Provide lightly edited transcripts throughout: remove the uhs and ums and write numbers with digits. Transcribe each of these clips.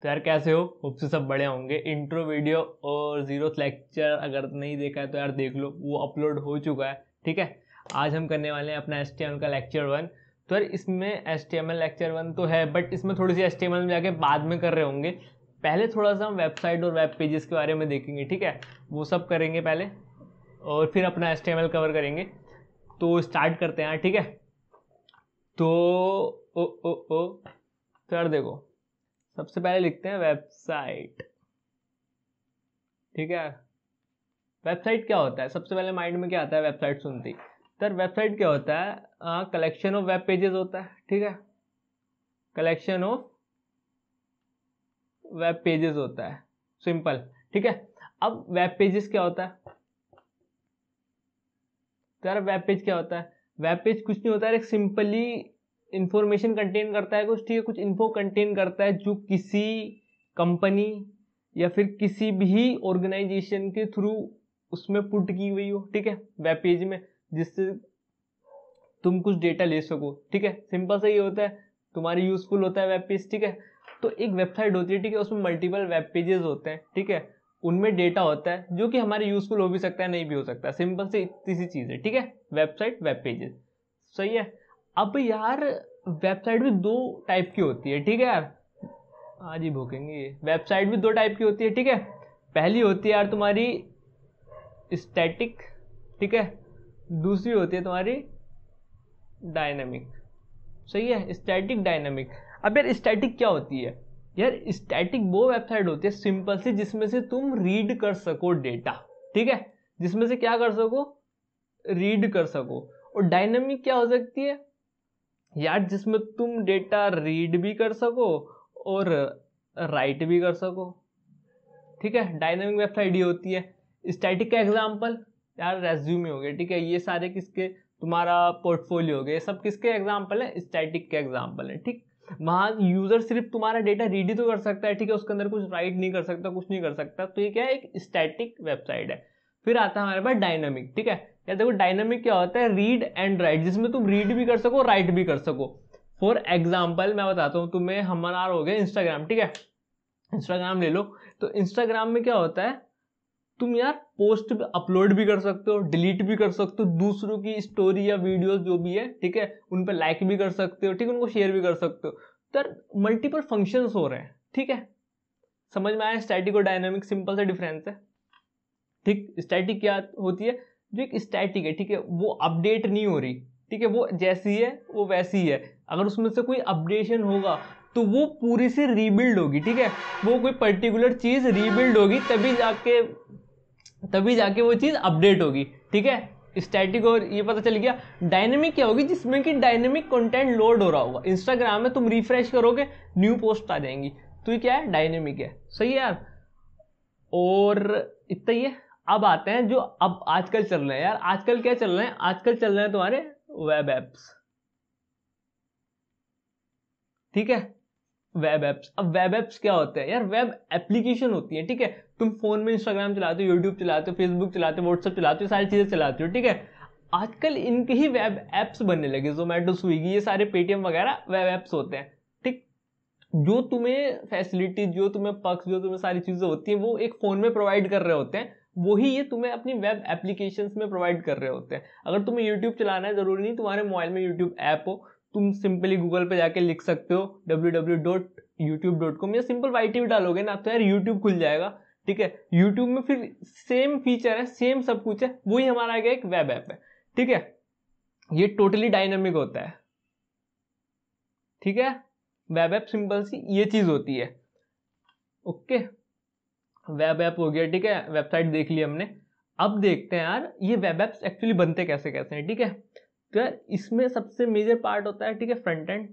तो यार कैसे हो? होप से सब बढ़िया होंगे। इंट्रो वीडियो और जीरो लेक्चर अगर नहीं देखा है तो यार देख लो, वो अपलोड हो चुका है। ठीक है, आज हम करने वाले हैं अपना HTML का लेक्चर 1। तो यार इसमें HTML लेक्चर 1 तो है, बट इसमें थोड़ी सी HTML में जाके बाद में कर रहे होंगे। पहले थोड़ा सा हम वेबसाइट और वेब पेजेस के बारे में देखेंगे। ठीक है, वो सब करेंगे पहले और फिर अपना HTML कवर करेंगे। तो स्टार्ट करते हैं यार। ठीक है, तो ओ तो यार देखो, सबसे पहले लिखते हैं वेबसाइट। ठीक है, वेबसाइट क्या होता है? सबसे पहले माइंड में क्या आता है वेबसाइट सुनते ही? सर वेबसाइट क्या होता है? कलेक्शन ऑफ वेब पेजेस होता है। ठीक है, कलेक्शन ऑफ वेब पेजेस होता है, सिंपल। ठीक है, अब वेब पेजेस क्या होता है? तो यार वेब पेज क्या होता है? वेब पेज कुछ नहीं होता है, एक सिंपली इंफॉर्मेशन कंटेन करता है कुछ। ठीक है, कुछ इन्फो कंटेन करता है जो किसी कंपनी या फिर किसी भी ऑर्गेनाइजेशन के थ्रू उसमें पुट की हुई हो। ठीक है, वेब पेज में, जिससे तुम कुछ डेटा ले सको। ठीक है, सिंपल सा ये होता है, तुम्हारी यूजफुल होता है वेब पेज। ठीक है, तो एक वेबसाइट होती है, ठीक है, उसमें मल्टीपल वेब पेजेस होते हैं। ठीक है, उनमें डेटा होता है जो कि हमारे यूजफुल हो भी सकता है, नहीं भी हो सकता। सिंपल से इतनी सी चीज है। ठीक है, वेबसाइट वेब पेजेस, सही है। अब यार वेबसाइट भी दो टाइप की होती है। ठीक है यार, आज ही भूखेंगे। वेबसाइट भी दो टाइप की होती है। ठीक है, पहली होती है यार तुम्हारी स्टैटिक। ठीक है, दूसरी होती है तुम्हारी डायनेमिक। सही है, स्टैटिक डायनेमिक। अब यार स्टैटिक क्या होती है? यार स्टैटिक वो वेबसाइट होती है सिंपल सी जिसमें से तुम रीड कर सको डेटा। ठीक है, जिसमें से क्या कर सको? रीड कर सको। और डायनेमिक क्या हो सकती है? यार जिसमें तुम डेटा रीड भी कर सको और राइट भी कर सको। ठीक है, डायनेमिक वेबसाइट ये होती है। स्टैटिक का एग्जांपल यार रेज्यूमे हो गया। ठीक है, ये सारे किसके? तुम्हारा पोर्टफोलियो हो गया। ये सब किसके एग्जांपल है? स्टैटिक के एग्जांपल है। ठीक, वहां यूजर सिर्फ तुम्हारा डेटा रीड ही तो कर सकता है। ठीक है, उसके अंदर कुछ राइट नहीं कर सकता, कुछ नहीं कर सकता। तो ये क्या है? एक स्टैटिक वेबसाइट है। फिर आता है हमारे पास डायनामिक। ठीक है, यार देखो डायनामिक क्या होता है? रीड एंड राइट, जिसमें तुम रीड भी कर सको, राइट भी कर सको। फॉर एग्जाम्पल मैं बताता हूँ तुम्हें, हमारा हो गया इंस्टाग्राम। ठीक है, इंस्टाग्राम ले लो। तो इंस्टाग्राम में क्या होता है? तुम यार पोस्ट अपलोड भी कर सकते हो, डिलीट भी कर सकते हो, दूसरों की स्टोरी या वीडियोस जो भी है, ठीक है, उन पर लाइक भी कर सकते हो। ठीक है, उनको शेयर भी कर सकते हो। तो यार मल्टीपल फंक्शंस हो रहे हैं। ठीक है, समझ में आया स्टैटिक और डायनामिक सिंपल सा डिफरेंस है। ठीक, स्टैटिक क्या होती है? जो एक स्टैटिक है, ठीक है, वो अपडेट नहीं हो रही। ठीक है, वो जैसी है वो वैसी है। अगर उसमें से कोई अपडेशन होगा तो वो पूरी से रीबिल्ड होगी। ठीक है, वो कोई पर्टिकुलर चीज रीबिल्ड होगी, तभी जाके वो चीज अपडेट होगी। ठीक है, स्टैटिक और ये पता चल गया। डायनेमिक क्या होगी? जिसमें कि डायनेमिक कंटेंट लोड हो रहा होगा। इंस्टाग्राम में तुम रिफ्रेश करोगे, न्यू पोस्ट आ जाएंगी। तो ये क्या है? डायनेमिक है। सही है यार, और इतना ही है। अब आते हैं जो अब आजकल चल रहे हैं। यार आजकल क्या चल रहे हैं? आजकल चल रहे हैं तुम्हारे वेब एप्स। ठीक है, वेब एप्स। अब वेब एप्स क्या होते हैं? यार वेब एप्लीकेशन होती है। ठीक है, तुम फोन में इंस्टाग्राम चलाते हो, यूट्यूब चलाते हो, फेसबुक चलाते हो, व्हाट्सएप चलाते हो, सारी चीजें चलाते हो। ठीक है, आजकल इनके ही वेब एप्स बनने लगे। जोमेटो, स्विगी, ये सारे पेटीएम वगैरह वेब एप्स होते हैं। ठीक, जो तुम्हें फैसिलिटी, जो तुम्हें पक्ष, जो तुम्हें सारी चीजें होती हैं, वो एक फोन में प्रोवाइड कर रहे होते हैं। वही ये तुम्हें अपनी वेब एप्लीकेशंस में प्रोवाइड कर रहे होते हैं। अगर तुम्हें यूट्यूब चलाना है, जरूरी नहीं तुम्हारे मोबाइल में यूट्यूब ऐप हो। तुम सिंपली गूगल पे जाके लिख सकते हो www.youtube.com, या सिंपल YT भी डालोगे ना तो यार यूट्यूब खुल जाएगा। ठीक है, यूट्यूब में फिर सेम फीचर है, सेम सब कुछ है, वही हमारा आ गया एक वेब ऐप है। ठीक है, ये टोटली डायनामिक होता है। ठीक है, वेब ऐप सिंपल सी ये चीज होती है। ओके, वेब ऐप हो गया। ठीक है, वेबसाइट देख ली हमने। अब देखते हैं यार ये वेब एप्स एक्चुअली बनते कैसे कैसे हैं। ठीक है, तो यार इसमें सबसे मेजर पार्ट होता है, ठीक है, फ्रंट एंड।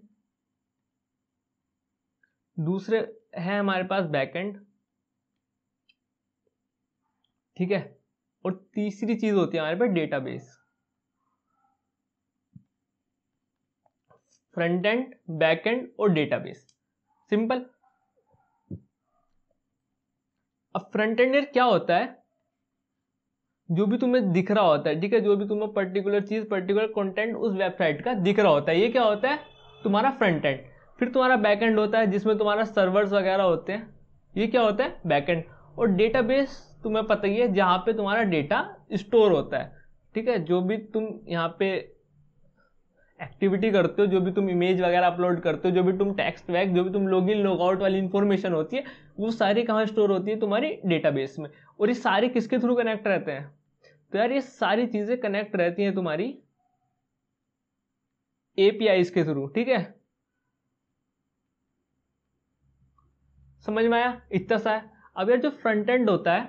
दूसरे है हमारे पास बैक एंड। ठीक है, और तीसरी चीज होती है हमारे पास database. Front end, back end और डेटाबेस, सिंपल। अब फ्रंट एंड क्या होता है? जो भी तुम्हें दिख रहा होता है, ठीक है, जो भी तुम्हें पर्टिकुलर चीज, पर्टिकुलर कंटेंट उस वेबसाइट का दिख रहा होता है, ये क्या होता है? तुम्हारा फ्रंट एंड। फिर तुम्हारा बैकएंड होता है जिसमें तुम्हारा सर्वर्स वगैरह होते हैं, ये क्या होता है बैकएंड। और डेटाबेस तुम्हें पता ही है जहाँ पे तुम्हारा डेटा स्टोर होता है, ठीक है। जो भी तुम यहाँ पे एक्टिविटी करते हो, जो भी तुम इमेज वगैरह अपलोड करते हो, जो भी तुम टेक्स्ट वैक, जो भी तुम लॉगिन लॉगआउट वाली इंफॉर्मेशन होती है, वो सारी कहाँ स्टोर होती है तुम्हारी डेटाबेस में। और ये सारे किसके थ्रू कनेक्ट रहते हैं, तो यार ये सारी चीजें कनेक्ट रहती हैं तुम्हारी एपीआईज के थ्रू, ठीक है। समझ में आया, इतना सा है। अब यार जो फ्रंट एंड होता है,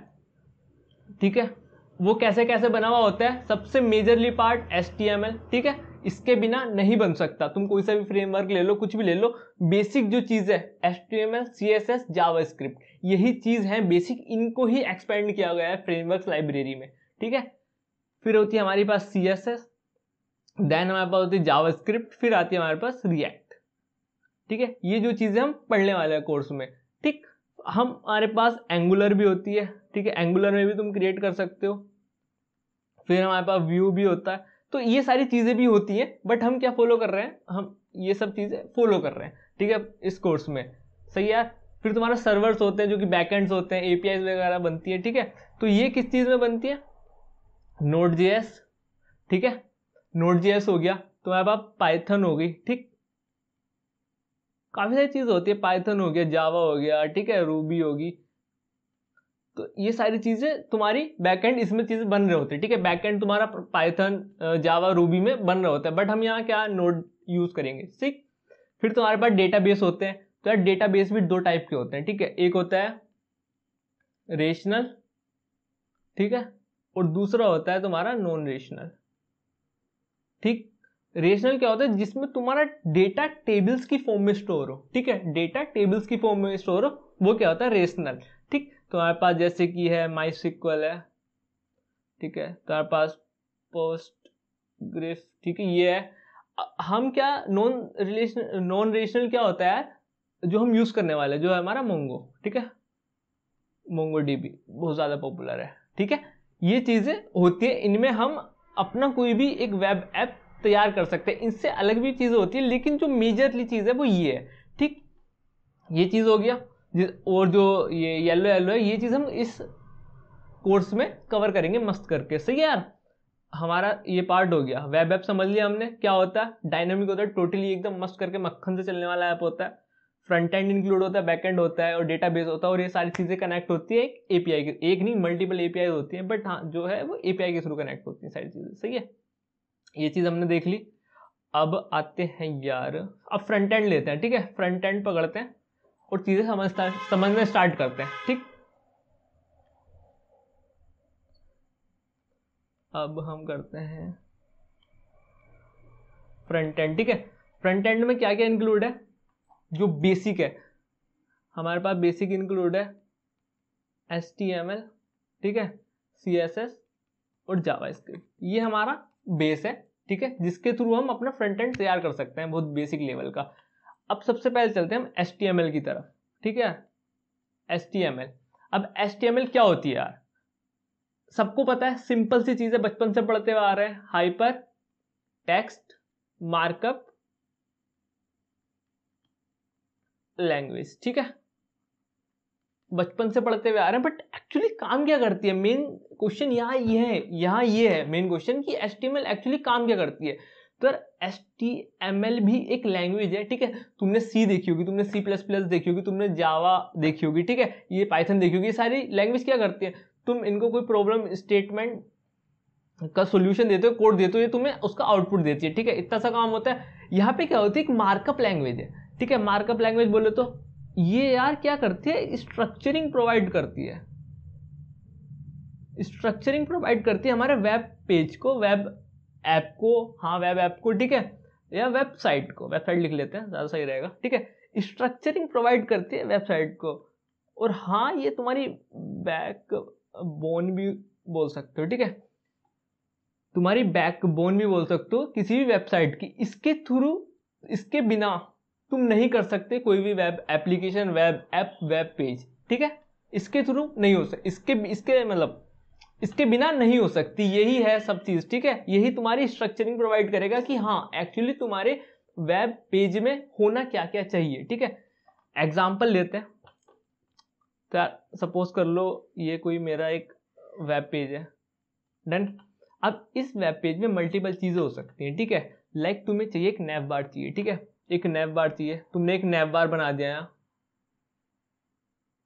ठीक है, वो कैसे कैसे बना हुआ होता है। सबसे मेजरली पार्ट HTML, ठीक है, इसके बिना नहीं बन सकता। तुम कोई सा भी फ्रेमवर्क ले लो, कुछ भी ले लो, बेसिक जो चीज है HTML, CSS, जावास्क्रिप्ट, यही चीज है बेसिक। इनको ही एक्सपेंड किया गया है फ्रेमवर्क लाइब्रेरी में, ठीक है। फिर होती है हमारे पास CSS, देन हमारे पास होती है जावास्क्रिप्ट, फिर आती है हमारे पास रिएक्ट, ठीक है। ये जो चीजें हम पढ़ने वाले हैं कोर्स में, ठीक। हमारे पास एंगुलर भी होती है, ठीक है, एंगुलर में भी तुम क्रिएट कर सकते हो। फिर हमारे पास व्यू भी होता है। तो ये सारी चीजें भी होती हैं, बट हम क्या फॉलो कर रहे हैं, हम ये सब चीजें फॉलो कर रहे हैं, ठीक है, इस कोर्स में। सही है यार। फिर तुम्हारा सर्वर्स होते हैं जो कि बैकएंड्स होते हैं, एपीआई वगैरह बनती है, ठीक है। तो ये किस चीज में बनती है, Node.js, ठीक है, Node.js हो गया, तुम्हारे पास पाइथन हो गई, ठीक, काफी सारी चीज होती है, पाइथन हो गया, जावा हो गया, ठीक है, रूबी होगी। तो ये सारी चीजें तुम्हारी बैकएंड इसमें चीजें बन रहे होते हैं, ठीक है। बैकएंड तुम्हारा पाइथन, जावा, रूबी में बन रहे होते हैं, बट हम यहाँ क्या नोड यूज करेंगे, ठीक। फिर तुम्हारे पास डेटाबेस होते हैं। तो यार डेटाबेस भी दो टाइप के होते हैं, ठीक है। एक होता है रेशनल, ठीक है, और दूसरा होता है तुम्हारा नॉन रेशनल, ठीक। रेशनल क्या होता है, जिसमें तुम्हारा डेटा टेबल्स की फॉर्म में स्टोर हो, ठीक है, डेटा टेबल्स की फॉर्म में स्टोर हो, वो क्या होता है रेशनल, ठीक। तुम्हारे पास जैसे कि है MySQL है, ठीक है, तुम्हारे पास पोस्टग्रेस, ठीक है, ये है। हम क्या नॉन रेशनल क्या होता है, जो हम यूज करने वाले जो है हमारा मोंगो, ठीक है, MongoDB बहुत ज्यादा पॉपुलर है, ठीक है। ये चीजें होती है, इनमें हम अपना कोई भी एक वेब ऐप तैयार कर सकते हैं। इनसे अलग भी चीजें होती है, लेकिन जो मेजरली चीज है वो ये है, ठीक। ये चीज हो गया, और जो ये येलो येलो है, ये चीज हम इस कोर्स में कवर करेंगे मस्त करके। सही है यार। हमारा ये पार्ट हो गया, वेब ऐप समझ लिया हमने क्या होता है, डायनामिक होता है, टोटली एकदम मस्त करके मक्खन से चलने वाला ऐप होता है। फ्रंट एंड इंक्लूड होता है, बैक एंड होता है, और डेटाबेस होता है, और ये सारी चीजें कनेक्ट होती है एक एपीआई के, एक नहीं मल्टीपल एपीआई होती है, बट हाँ जो है वो एपीआई के थ्रू कनेक्ट होती है सारी चीजें। सही है, ये चीज हमने देख ली। अब आते हैं यार, अब फ्रंट एंड लेते हैं, ठीक है, फ्रंट एंड पकड़ते हैं और चीजें समझने स्टार्ट करते हैं, ठीक। अब हम करते हैं फ्रंट एंड, ठीक है। फ्रंट एंड में क्या क्या इंक्लूड है, जो बेसिक है हमारे पास, बेसिक इंक्लूड है HTML, ठीक है, CSS और जावास्क्रिप्ट। ये हमारा बेस है, ठीक है, जिसके थ्रू हम अपना फ्रंट एंड तैयार कर सकते हैं, बहुत बेसिक लेवल का। अब सबसे पहले चलते हैं हम HTML की तरफ, ठीक है। HTML, अब HTML क्या होती है यार, सबको पता है, सिंपल सी चीज है, बचपन से पढ़ते हुए आ रहे हैं, हाइपर टेक्स्ट मार्कअप लैंग्वेज, ठीक है, बचपन से पढ़ते हुए आ रहे हैं। बट एक्चुअली काम क्या करती है, मेन क्वेश्चन यहाँ ये है मेन क्वेश्चन कि HTML एक्चुअली काम क्या करती है। तो यार HTML भी एक लैंग्वेज है, ठीक है। तुमने C देखी होगी, तुमने C++ देखी होगी, तुमने जावा देखी होगी, ठीक है, ये पाइथन देखी होगी। ये सारी लैंग्वेज क्या करती है, तुम इनको कोई प्रॉब्लम स्टेटमेंट का सोल्यूशन देते हो, कोड देते हो, ये तुम्हें उसका आउटपुट देती है, ठीक है, इतना सा काम होता है। यहाँ पे क्या होती है, एक मार्कअप लैंग्वेज है, ठीक है। मार्कअप लैंग्वेज बोले तो ये यार क्या करती है, स्ट्रक्चरिंग प्रोवाइड करती है, स्ट्रक्चरिंग प्रोवाइड करती है हमारे वेब पेज को, वेब ऐप को, हाँ वेब ऐप को, ठीक है, या वेबसाइट को, वेबसाइट लिख लेते हैं ज्यादा सही रहेगा, ठीक है। स्ट्रक्चरिंग प्रोवाइड करती है वेबसाइट को। और हाँ ये तुम्हारी बैकबोन भी बोल सकते हो, ठीक है, तुम्हारी बैकबोन भी बोल सकते हो किसी भी वेबसाइट की। इसके थ्रू, इसके बिना तुम नहीं कर सकते कोई भी web application, web app, web page, ठीक है, इसके थ्रू नहीं हो सकती, इसके मतलब इसके बिना नहीं हो सकती। यही है सब चीज, ठीक है, यही तुम्हारी स्ट्रक्चरिंग प्रोवाइड करेगा कि हाँ एक्चुअली तुम्हारे वेब पेज में होना क्या क्या चाहिए, ठीक है। एग्जाम्पल लेते हैं, तो सपोज कर लो ये कोई मेरा एक वेब पेज है, डन। अब इस वेब पेज में मल्टीपल चीजें हो सकती हैं, ठीक है। लाइक तुम्हें चाहिए एक नैव बार चाहिए, ठीक है, एक नैव बार चाहिए, तुमने एक नैव बार बना दिया यहाँ,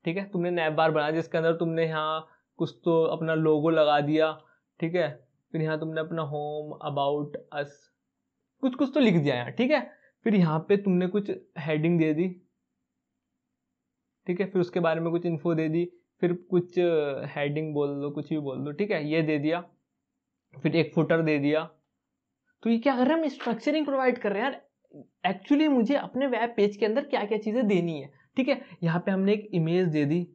ठीक है, तुमने नैव बार बना दिया, इसके अंदर तुमने यहाँ कुछ तो अपना लोगो लगा दिया, ठीक है, फिर यहाँ तुमने अपना होम, अबाउट अस, कुछ कुछ तो लिख दिया यहाँ, ठीक है। फिर यहाँ पे तुमने कुछ हेडिंग दे दी, ठीक है, फिर उसके बारे में कुछ इन्फो दे दी, फिर कुछ हेडिंग बोल दो, कुछ भी बोल दो, ठीक है, ये दे दिया, फिर एक फुटर दे दिया। तो ये क्या कर रहे हैं, हम स्ट्रक्चरिंग प्रोवाइड कर रहे हैं यार। एक्चुअली मुझे अपने वेब पेज के अंदर क्या क्या चीजें देनी है, ठीक है। यहाँ पे हमने एक इमेज दे दी,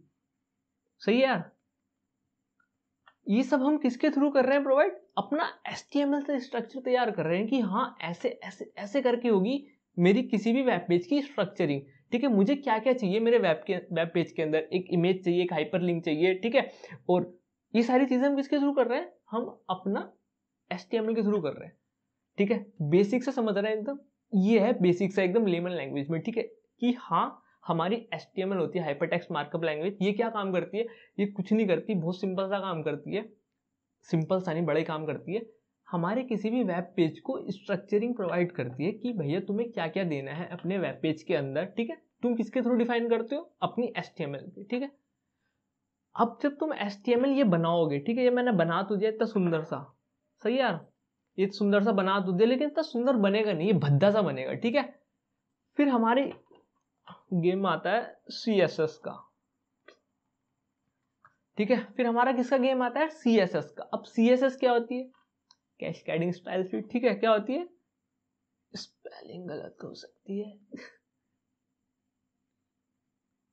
सही है यार। ये सब हम किसके थ्रू कर रहे हैं प्रोवाइड, अपना HTML से स्ट्रक्चर तैयार कर रहे हैं कि हाँ ऐसे ऐसे ऐसे करके होगी मेरी किसी भी वेब पेज की स्ट्रक्चरिंग, ठीक है। मुझे क्या क्या चाहिए मेरे वेब पेज के अंदर, एक इमेज चाहिए, एक हाइपरलिंक चाहिए, ठीक है। और ये सारी चीजें हम किसके थ्रू कर रहे हैं, हम अपना HTML के थ्रू कर रहे हैं, ठीक है। बेसिक से समझ रहे हैं एकदम, ये है बेसिक से एकदम लेमन लैंग्वेज में, ठीक है, कि हाँ हमारी HTML होती है, हाइपरटेक्स्ट मार्कअप लैंग्वेज। ये क्या काम करती है, ये कुछ नहीं करती, बहुत सिंपल सा काम करती है, सिंपल सा नहीं, बड़े काम करती है। हमारे किसी भी वेब पेज को स्ट्रक्चरिंग प्रोवाइड करती है कि भैया तुम्हें क्या क्या देना है अपने वेब पेज के अंदर, ठीक है। तुम किसके थ्रू डिफाइन करते हो, अपनी HTML पे, ठीक है। अब जब तुम HTML ये बनाओगे, ठीक है, ये मैंने बना तो दिया इतना सुंदर सा, सही यार, ये सुंदर सा बना तो दिया, लेकिन इतना सुंदर बनेगा नहीं, ये भद्दा सा बनेगा, ठीक है। फिर हमारे गेम आता है CSS का, ठीक है। फिर हमारा किसका गेम आता है, CSS का। अब CSS क्या होती है, कैस्केडिंग स्टाइल शीट, ठीक है। क्या होती है, स्पेलिंग गलत हो सकती है,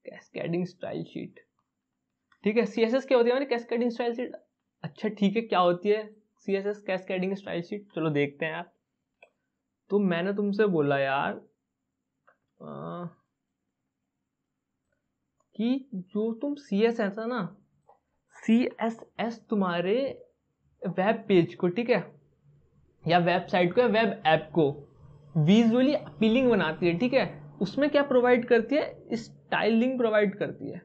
कैस्केडिंग स्टाइल शीट, ठीक है। CSS क्या होती है हमारी, कैस्केडिंग स्टाइल शीट। अच्छा ठीक है, क्या होती है CSS कैस्केडिंग स्टाइल शीट, चलो देखते हैं यार। तो मैंने तुमसे बोला यार कि जो तुम CSS है ना, CSS तुम्हारे वेब पेज को, ठीक है, या वेबसाइट को या वेब ऐप को विजुअली अपीलिंग बनाती है, ठीक है। उसमें क्या प्रोवाइड करती है, स्टाइलिंग प्रोवाइड करती है,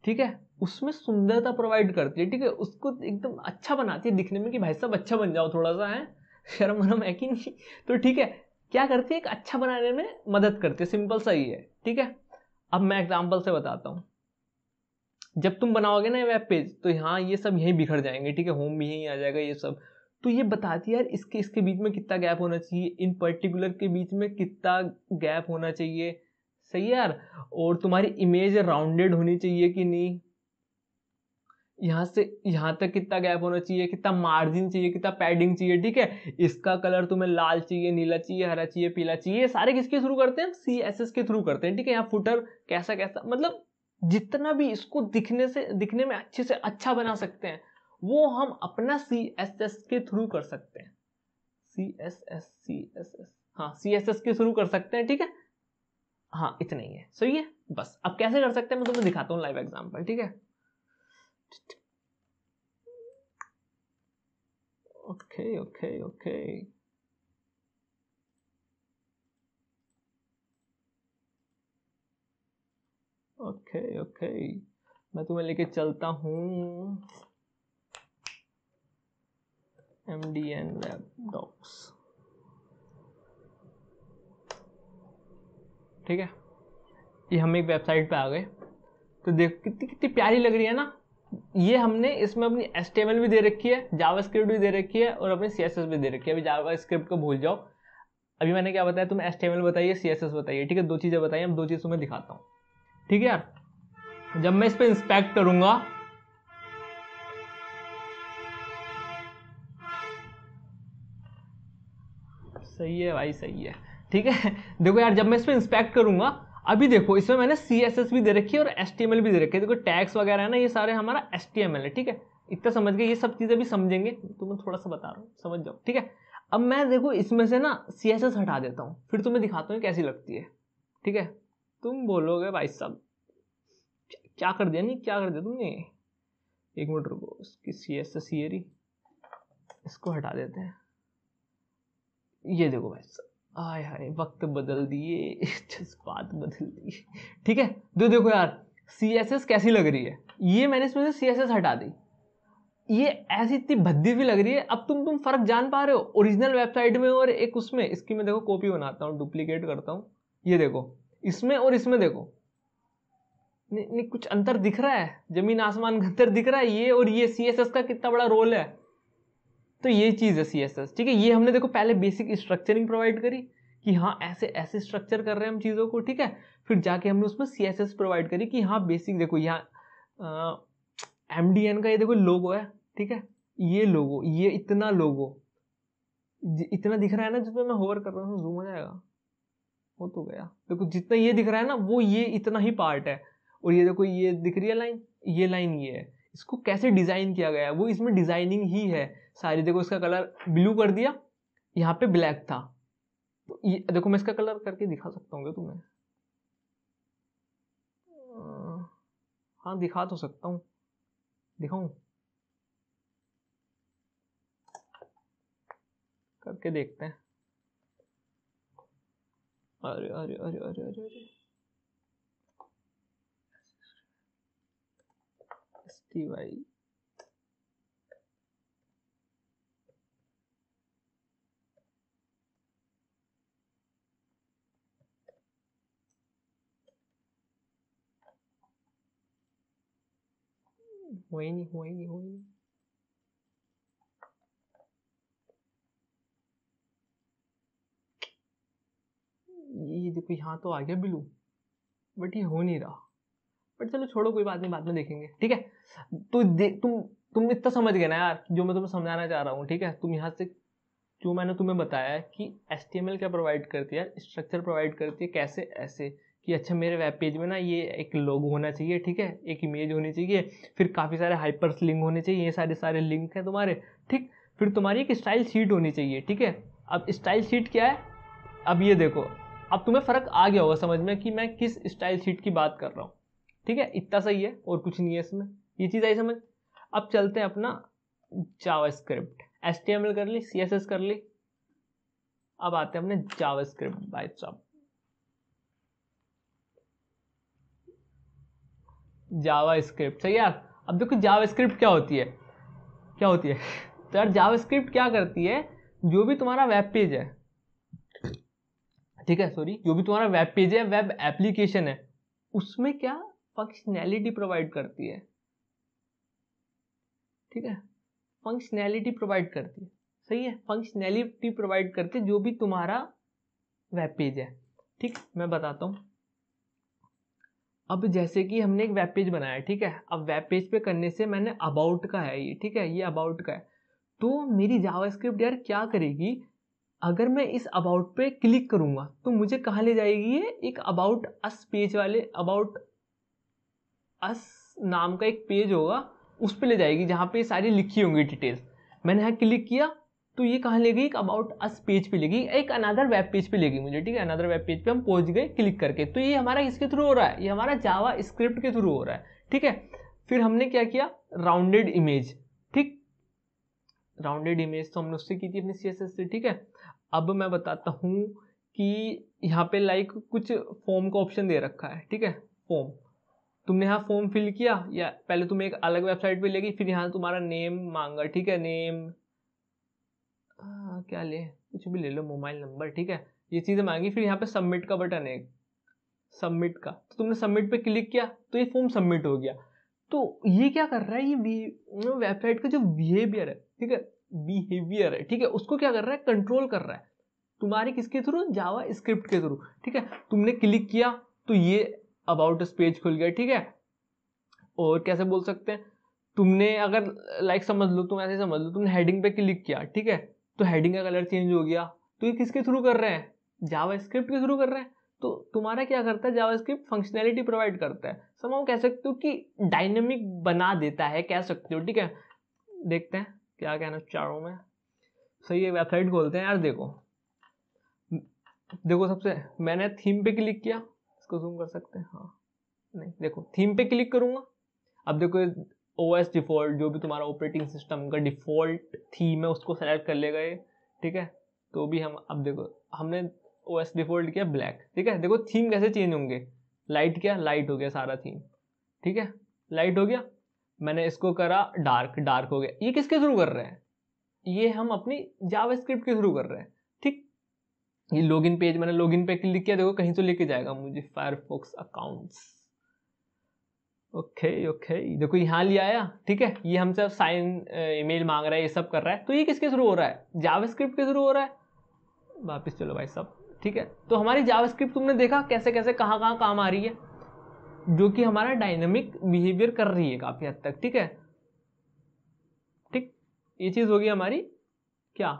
ठीक है। उसमें सुंदरता प्रोवाइड करती है, ठीक है, उसको एकदम अच्छा बनाती है दिखने में कि भाई साहब अच्छा बन जाओ, थोड़ा सा है शर्म वरम है कि नहीं। तो ठीक है, क्या करती है, एक अच्छा बनाने में मदद करती है, सिंपल सा ही है, ठीक है। अब मैं एग्जांपल से बताता हूँ। जब तुम बनाओगे ना वेब पेज, तो यहाँ ये सब यहीं बिखर जाएंगे, ठीक है, होम भी यहीं आ जाएगा, ये सब। तो ये बताती है यार इसके इसके बीच में कितना गैप होना चाहिए, इन पर्टिकुलर के बीच में कितना गैप होना चाहिए, सही है यार। और तुम्हारी इमेज राउंडेड होनी चाहिए कि नहीं, यहाँ से यहाँ तक कितना गैप होना चाहिए, कितना मार्जिन चाहिए, कितना पैडिंग चाहिए, ठीक है। इसका कलर तुम्हें लाल चाहिए, नीला चाहिए, हरा चाहिए, पीला चाहिए, ये सारे किसके थ्रू करते हैं, CSS के थ्रू करते हैं, ठीक है। यहाँ फुटर कैसा कैसा, मतलब जितना भी इसको दिखने में अच्छे से अच्छा बना सकते हैं, वो हम अपना CSS के थ्रू कर सकते हैं। CSS, हाँ CSS के थ्रू कर सकते हैं, ठीक है। हाँ इतना ही है, सही है। बस अब कैसे कर सकते हैं मैं तुम्हें दिखाता हूँ लाइव एग्जांपल, ठीक है। Okay okay okay, okay okay, मैं तुम्हें लेके चलता हूँ MDN वेब डॉक्स, ठीक है। ये हम एक वेबसाइट पे आ गए, तो देखो कितनी कितनी प्यारी लग रही है ना। ये हमने इसमें अपनी HTML भी दे रखी है, जावास्क्रिप्ट भी दे रखी है, और अपनी CSS भी दे रखी है। अभी जावास्क्रिप्ट को भूल जाओ, अभी मैंने क्या बताया, तुम HTML बताइए, CSS बताइए, ठीक है। दो चीजें बताइए, हम दो चीज तुम्हें दिखाता हूँ, ठीक है यार। जब मैं इस पर इंस्पेक्ट करूंगा, सही है भाई, सही है, ठीक है। देखो यार, जब मैं इस पर इंस्पेक्ट करूंगा, अभी देखो इसमें मैंने CSS भी दे रखी है और HTML भी दे रखी है। देखो टैग्स वगैरह है ना, ये सारे हमारा HTML है, ठीक है। इतना समझ गए, ये सब चीजें भी समझेंगे तो मैं थोड़ा सा बता रहा हूँ, समझ जाओ, ठीक है। अब मैं देखो इसमें से ना CSS हटा देता हूँ, फिर तुम्हें दिखाता हूँ कैसी लगती है, ठीक है। तुम बोलोगे भाई साहब क्या कर दिया, नहीं क्या कर दिया तुमने। एक मिनट रुको, इसकी CSS ये रही, इसको हटा देते हैं। ये देखो भाई साहब, आय हाय वक्त बदल दिए, जज्बात बदल दिए। ठीक है, तो देखो यार CSS कैसी लग रही है, ये मैंने इसमें से CSS हटा दी, ये ऐसी इतनी भद्दी भी लग रही है। अब तुम फर्क जान पा रहे हो ओरिजिनल वेबसाइट में और एक उसमें? इसकी मैं देखो कॉपी बनाता हूँ, डुप्लीकेट करता हूँ, ये देखो इसमें और इसमें देखो, नहीं कुछ अंतर दिख रहा है, जमीन आसमान का अंतर दिख रहा है। ये और ये CSS का कितना बड़ा रोल है। तो ये चीज है CSS, ठीक है। ये हमने देखो पहले बेसिक स्ट्रक्चरिंग प्रोवाइड करी कि हाँ ऐसे ऐसे स्ट्रक्चर कर रहे हैं हम चीजों को, ठीक है। फिर जाके हमने उसमें CSS प्रोवाइड करी कि हाँ बेसिक देखो यहाँ MDN का ये देखो लोगो है, ठीक है। ये लोगो, ये इतना लोगो इतना दिख रहा है ना, जिसमें मैं होवर कर रहा हूँ जूम हो जाएगा, हो तो गया। देखो जितना ये दिख रहा है ना, वो ये इतना ही पार्ट है। और ये देखो ये दिख रही है लाइन, ये लाइन ये है। इसको कैसे डिजाइन किया गया है वो इसमें डिजाइनिंग ही है सारी। देखो इसका कलर ब्लू कर दिया, यहाँ पे ब्लैक था, तो ये देखो मैं इसका कलर करके दिखा सकता हूँ तुम्हें, हाँ दिखा तो सकता हूँ, दिखाऊं? करके देखते हैं। अरे अरे अरे अरे अरे अरे STY हुआ ही नहीं, हुआ ही नहीं, हुआ ही नहीं। ये देखो यहाँ तो आ गया ब्लू, बट ये हो नहीं रहा। बट चलो छोड़ो, कोई बात नहीं, बाद में देखेंगे, ठीक है। तो तुम इतना समझ गए ना यार जो मैं तुम्हें समझाना चाह रहा हूँ, ठीक है। तुम यहाँ से जो मैंने तुम्हें बताया है कि HTML क्या प्रोवाइड करती है, स्ट्रक्चर प्रोवाइड करती है, कैसे ऐसे कि अच्छा मेरे वेब पेज में ना ये एक लोगो होना चाहिए, ठीक है, एक इमेज होनी चाहिए, फिर काफ़ी सारे हाइपर्स लिंक होने चाहिए, ये सारे सारे लिंक हैं तुम्हारे, ठीक। फिर तुम्हारी एक स्टाइल शीट होनी चाहिए, ठीक है। अब स्टाइल शीट क्या है, अब ये देखो, अब तुम्हें फ़र्क आ गया होगा समझ में कि मैं किस स्टाइल शीट की बात कर रहा हूँ, ठीक है। इतना सही है और कुछ नहीं है इसमें, ये चीज़ आई समझ। अब चलते हैं अपना जावास्क्रिप्ट, HTML कर ली, CSS कर ली, अब आते हैं अपने जावास्क्रिप्ट भाई साहब। जावास्क्रिप्ट सही यार। अब देखो जावास्क्रिप्ट क्या होती है, क्या होती है तो यार जावास्क्रिप्ट क्या करती है, जो भी तुम्हारा वेब पेज है, ठीक है, सॉरी, जो भी तुम्हारा वेब पेज है, वेब एप्लीकेशन है, उसमें क्या फंक्शनैलिटी प्रोवाइड करती है, ठीक है। फंक्शनैलिटी प्रोवाइड करती है, सही है, फंक्शनैलिटी प्रोवाइड करती है जो भी तुम्हारा वेब पेज है, ठीक। मैं बताता हूँ। अब जैसे कि हमने एक वेब पेज बनाया है, ठीक है। अब वेब पेज पे करने से मैंने अबाउट का है ये, ठीक है, ये अबाउट का है। तो मेरी जावास्क्रिप्ट यार क्या करेगी, अगर मैं इस अबाउट पे क्लिक करूंगा तो मुझे कहाँ ले जाएगी, ये एक अबाउट अस पेज वाले, अबाउट अस नाम का एक पेज होगा, उस पे ले जाएगी जहाँ पे सारी लिखी होंगी डिटेल्स। मैंने यहाँ क्लिक किया तो ये कहाँ ले गई, एक अबाउट अस पेज पे ले गई, एक अनदर वेब पेज पे ले गई मुझे, ठीक है। अनदर वेब पेज पे हम पहुंच गए क्लिक करके। तो ये हमारा इसके थ्रू हो रहा है, ये हमारा जावा स्क्रिप्ट के थ्रू हो रहा है, ठीक है। फिर हमने क्या किया, राउंडेड इमेज, ठीक। राउंडेड इमेज तो हमने उससे की थी अपनी CSS से, ठीक है। अब मैं बताता हूँ कि यहाँ पे लाइक कुछ फॉर्म का ऑप्शन दे रखा है, ठीक है। फॉर्म, तुमने यहाँ फॉर्म फिल किया, या पहले तुम्हें एक अलग वेबसाइट पे ले गई, फिर यहाँ तुम्हारा नेम मांगा, ठीक है। नेम क्या ले, कुछ भी ले लो, मोबाइल नंबर, ठीक है, ये चीज़ें मांगी। फिर यहाँ पे सबमिट का बटन है, सबमिट का, तो तुमने सबमिट पे क्लिक किया तो ये फॉर्म सबमिट हो गया। तो ये क्या कर रहा है, ये वेबसाइट का जो बिहेवियर है, ठीक है, बिहेवियर है, ठीक है, उसको क्या कर रहा है, कंट्रोल कर रहा है तुम्हारे किसके थ्रू, जावा स्क्रिप्ट के थ्रू, ठीक है। तुमने क्लिक किया तो ये अबाउट अस पेज खुल गया, ठीक है। और कैसे बोल सकते हैं, तुमने अगर लाइक समझ लो, तुम ऐसे समझ लो, तुमने हेडिंग पे क्लिक किया, ठीक है, तो हेडिंग का कलर चेंज हो गया। तो ये किसके थ्रू कर रहे हैं, जावास्क्रिप्ट के थ्रू कर रहे हैं। तो तुम्हारा क्या करता है, जावास्क्रिप्ट फंक्शनैलिटी प्रोवाइड करता है, समझो कह सकते हो कि डायनेमिक बना देता है, कह सकते हो, ठीक है। देखते हैं क्या कहना चारों में, सही है। वेबसाइट खोलते हैं यार, देखो देखो, सबसे मैंने थीम पे क्लिक किया, इसको जूम कर सकते हैं, हाँ नहीं, देखो थीम पे क्लिक करूंगा। अब देखो OS डिफॉल्ट, जो भी तुम्हारा ऑपरेटिंग सिस्टम का डिफॉल्ट थीम है उसको सेलेक्ट कर लेगा ये, ठीक है। तो भी हम अब देखो हमने OS डिफॉल्ट किया ब्लैक, ठीक है। देखो थीम कैसे चेंज होंगे, लाइट किया, लाइट हो गया सारा थीम, ठीक है, लाइट हो गया। मैंने इसको करा डार्क, डार्क हो गया। ये किसके थ्रू कर रहे हैं, ये हम अपनी जावास्क्रिप्ट के थ्रू कर रहे हैं, ठीक। ये लॉगिन पेज, मैंने लॉगिन पे क्लिक किया, देखो कहीं तो लेके जाएगा मुझे फायरफॉक्स अकाउंट्स, ओके ओके, देखो यहाँ लिया आया, ठीक है। ये हमसे साइन ईमेल मांग रहा है, ये सब कर रहा है, तो ये किसके थ्रू हो रहा है, जावास्क्रिप्ट के थ्रू हो रहा है। वापस चलो भाई साहब, ठीक है। तो हमारी जावास्क्रिप्ट तुमने देखा कैसे कैसे कहाँ कहाँ काम आ रही है, जो कि हमारा डायनेमिक बिहेवियर कर रही है काफी हद तक, ठीक है, ठीक। ये चीज होगी हमारी क्या,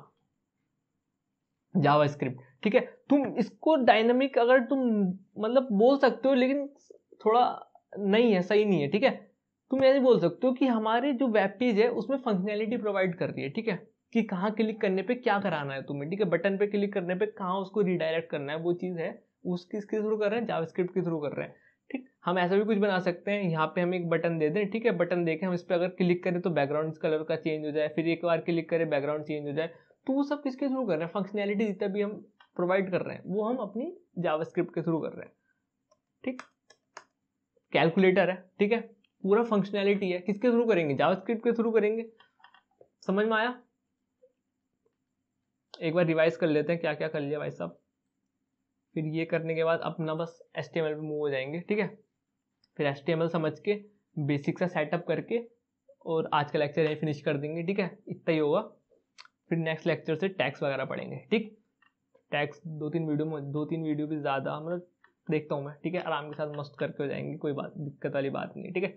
जावास्क्रिप्ट, ठीक है। तुम इसको डायनेमिक अगर तुम मतलब बोल सकते हो, लेकिन थोड़ा नहीं है, सही नहीं है, ठीक है। तुम ऐसे बोल सकते हो कि हमारे जो वेब पेज है उसमें फंक्शनैलिटी प्रोवाइड कर रही है, ठीक है, कि कहाँ क्लिक करने पे क्या कराना है तुम्हें, ठीक है। बटन पे क्लिक करने पे कहाँ उसको रिडायरेक्ट करना है, वो चीज़ है, उसकी किसके थ्रू कर रहे हैं, जावास्क्रिप्ट के थ्रू कर रहे हैं, ठीक। हम ऐसा भी कुछ बना सकते हैं, यहाँ पे हम एक बटन दे दें, ठीक है। बटन देके हम इस पर अगर क्लिक करें तो बैकग्राउंड कलर का चेंज हो जाए, फिर एक बार क्लिक करें बैकग्राउंड चेंज हो जाए, तो वो सब किसके थ्रू कर रहे हैं, फंक्शनैलिटी जितना भी हम प्रोवाइड कर रहे हैं वो हम अपनी जावास्क्रिप्ट के थ्रू कर रहे हैं, ठीक। कैलकुलेटर है, ठीक है, पूरा फंक्शनैलिटी है, किसके थ्रू करेंगे, जावास्क्रिप्ट के थ्रू करेंगे। समझ में आया। एक बार रिवाइज कर लेते हैं क्या क्या कर लिया भाई साहब। फिर ये करने के बाद अपना बस HTML पे मूव हो जाएंगे, ठीक है। फिर HTML समझ के बेसिक सा सेटअप करके और आज का लेक्चर यही फिनिश कर देंगे, ठीक है, इतना ही होगा। फिर नेक्स्ट लेक्चर से टैक्स वगैरह पढ़ेंगे, ठीक। टैक्स दो तीन वीडियो भी ज़्यादा मतलब देखता हूँ मैं, ठीक है, आराम के साथ मस्त करके हो जाएंगे, कोई बात दिक्कत वाली बात नहीं है, ठीक है।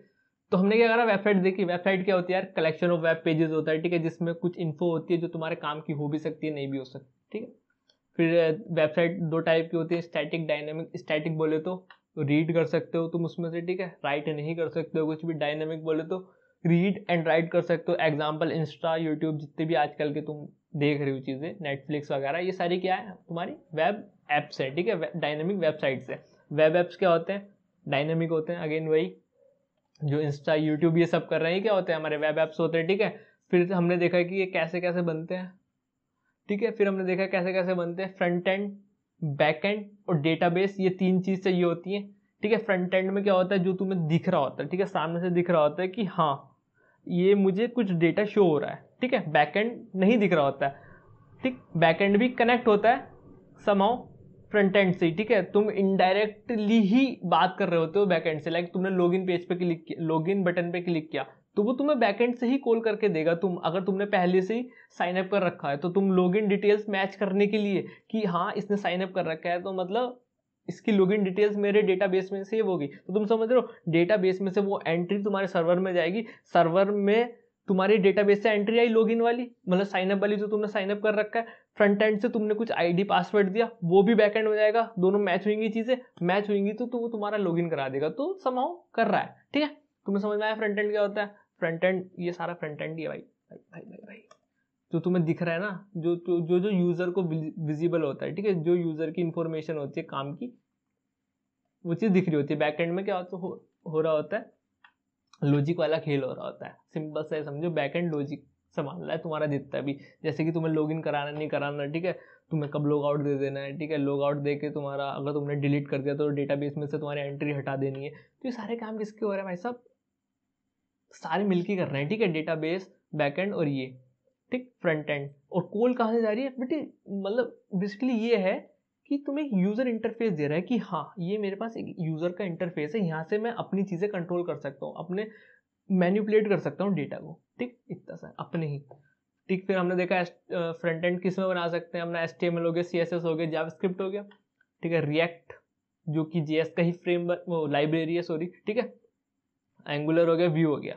तो हमने क्या करा, वेबसाइट देखी। वेबसाइट क्या होती है यार, कलेक्शन ऑफ वेब पेजेस होता है, ठीक है, जिसमें कुछ इन्फो होती है जो तुम्हारे काम की हो भी सकती है, नहीं भी हो सकती, ठीक है। फिर वेबसाइट दो टाइप की होती है, स्टैटिक डायनेमिक। स्टैटिक बोले तो रीड कर सकते हो तुम उसमें से, ठीक है, राइट नहीं कर सकते हो कुछ भी। डायनेमिक बोले तो रीड एंड राइट कर सकते हो। एग्जाम्पल इंस्टा, यूट्यूब, जितने भी आजकल के तुम देख रही हो चीज़ें, नेटफ्लिक्स वगैरह, ये सारी क्या है, तुम्हारी वेब एप्स है, ठीक है, डायनेमिक वेबसाइट्स है। वेब एप्स क्या होते हैं, डायनेमिक होते हैं। अगेन वही जो इंस्टा, यूट्यूब ये सब कर रहे हैं, क्या होते हैं, हमारे वेब एप्स होते हैं, ठीक है। फिर हमने देखा कि ये कैसे कैसे बनते हैं, ठीक है। फिर हमने देखा कैसे कैसे बनते हैं, फ्रंट एंड, बैक एंड और डेटाबेस, ये तीन चीज चाहिए होती है, ठीक है। फ्रंट एंड में क्या होता है, जो तुम्हें दिख रहा होता है, ठीक है, सामने से दिख रहा होता है कि हाँ ये मुझे कुछ डेटा शो हो रहा है, ठीक है। बैक एंड नहीं दिख रहा होता है, ठीक। बैक एंड भी कनेक्ट होता है समहाउ फ्रंट एंड से, ठीक है। तुम इनडायरेक्टली ही बात कर रहे होते हो बैक एंड से, लाइक तुमने लॉगिन पेज पे क्लिक किया, लॉगिन बटन पे क्लिक किया, तो वो तुम्हें बैकएंड से ही कॉल करके देगा। तुम अगर तुमने पहले से ही साइन अप कर रखा है तो तुम लॉगिन डिटेल्स मैच करने के लिए कि हाँ इसने साइन अप कर रखा है, तो मतलब इसकी लॉगिन डिटेल्स मेरे डेटाबेस में सेव होगी, तो तुम समझ रहे हो, डेटाबेस में से वो एंट्री तुम्हारे सर्वर में जाएगी, सर्वर में तुम्हारे डेटाबेस से एंट्री आई लॉगिन वाली, मतलब साइन अप वाली जो तुमने साइन अप कर रखा है। फ्रंट एंड से तुमने कुछ आईडी पासवर्ड दिया, वो भी बैक एंड में जाएगा, दोनों मैच होंगी, चीजें मैच होंगी तो वो तुम्हारा लॉगिन करा देगा, तो समहाउ कर रहा है, ठीक है। तुम्हें समझ में आया फ्रंट एंड क्या होता है। फ्रंट एंड, ये सारा फ्रंट एंड ही है भाई भाई भाई भाई भाई, जो तुम्हें दिख रहा है ना, जो जो जो यूजर को विजिबल होता है, ठीक है, जो यूजर की इंफॉर्मेशन होती है काम की, वो चीज दिख रही होती है। बैक एंड में क्या होता हो रहा होता है, लॉजिक वाला खेल हो रहा होता है। सिंपल से समझो, बैक एंड लॉजिक संभाल रहा है तुम्हारा जितना भी, जैसे कि तुम्हें लॉगिन कराना नहीं कराना, ठीक है, तुम्हें कब लॉग आउट दे देना है, ठीक है, लॉग आउट दे के तुम्हारा अगर तुमने डिलीट कर दिया तो डेटाबेस में से तुम्हारी एंट्री हटा देनी है। तो ये सारे काम किसके हो रहे हैं भाई साहब, सारे मिलके कर रहे हैं, ठीक है, डेटाबेस, बैकएंड और ये, ठीक, फ्रंट एंड। और कॉल कहाँ से जा रही है बेटे, मतलब बेसिकली ये है कि तुम्हें एक यूजर इंटरफेस दे रहा है कि हाँ ये मेरे पास एक यूजर का इंटरफेस है, यहाँ से मैं अपनी चीजें कंट्रोल कर सकता हूँ, अपने मैनिपुलेट कर सकता हूँ डेटा को, ठीक, इतना सा अपने ही, ठीक। फिर हमने देखा फ्रंट एंड किस में बना सकते हैं, अपना HTML हो गया, CSS हो गया, जावास्क्रिप्ट हो गया, ठीक है, रिएक्ट जो कि JS का ही फ्रेमवर्क, वो लाइब्रेरी है सॉरी, ठीक है, एंगुलर हो गया, व्यू हो गया,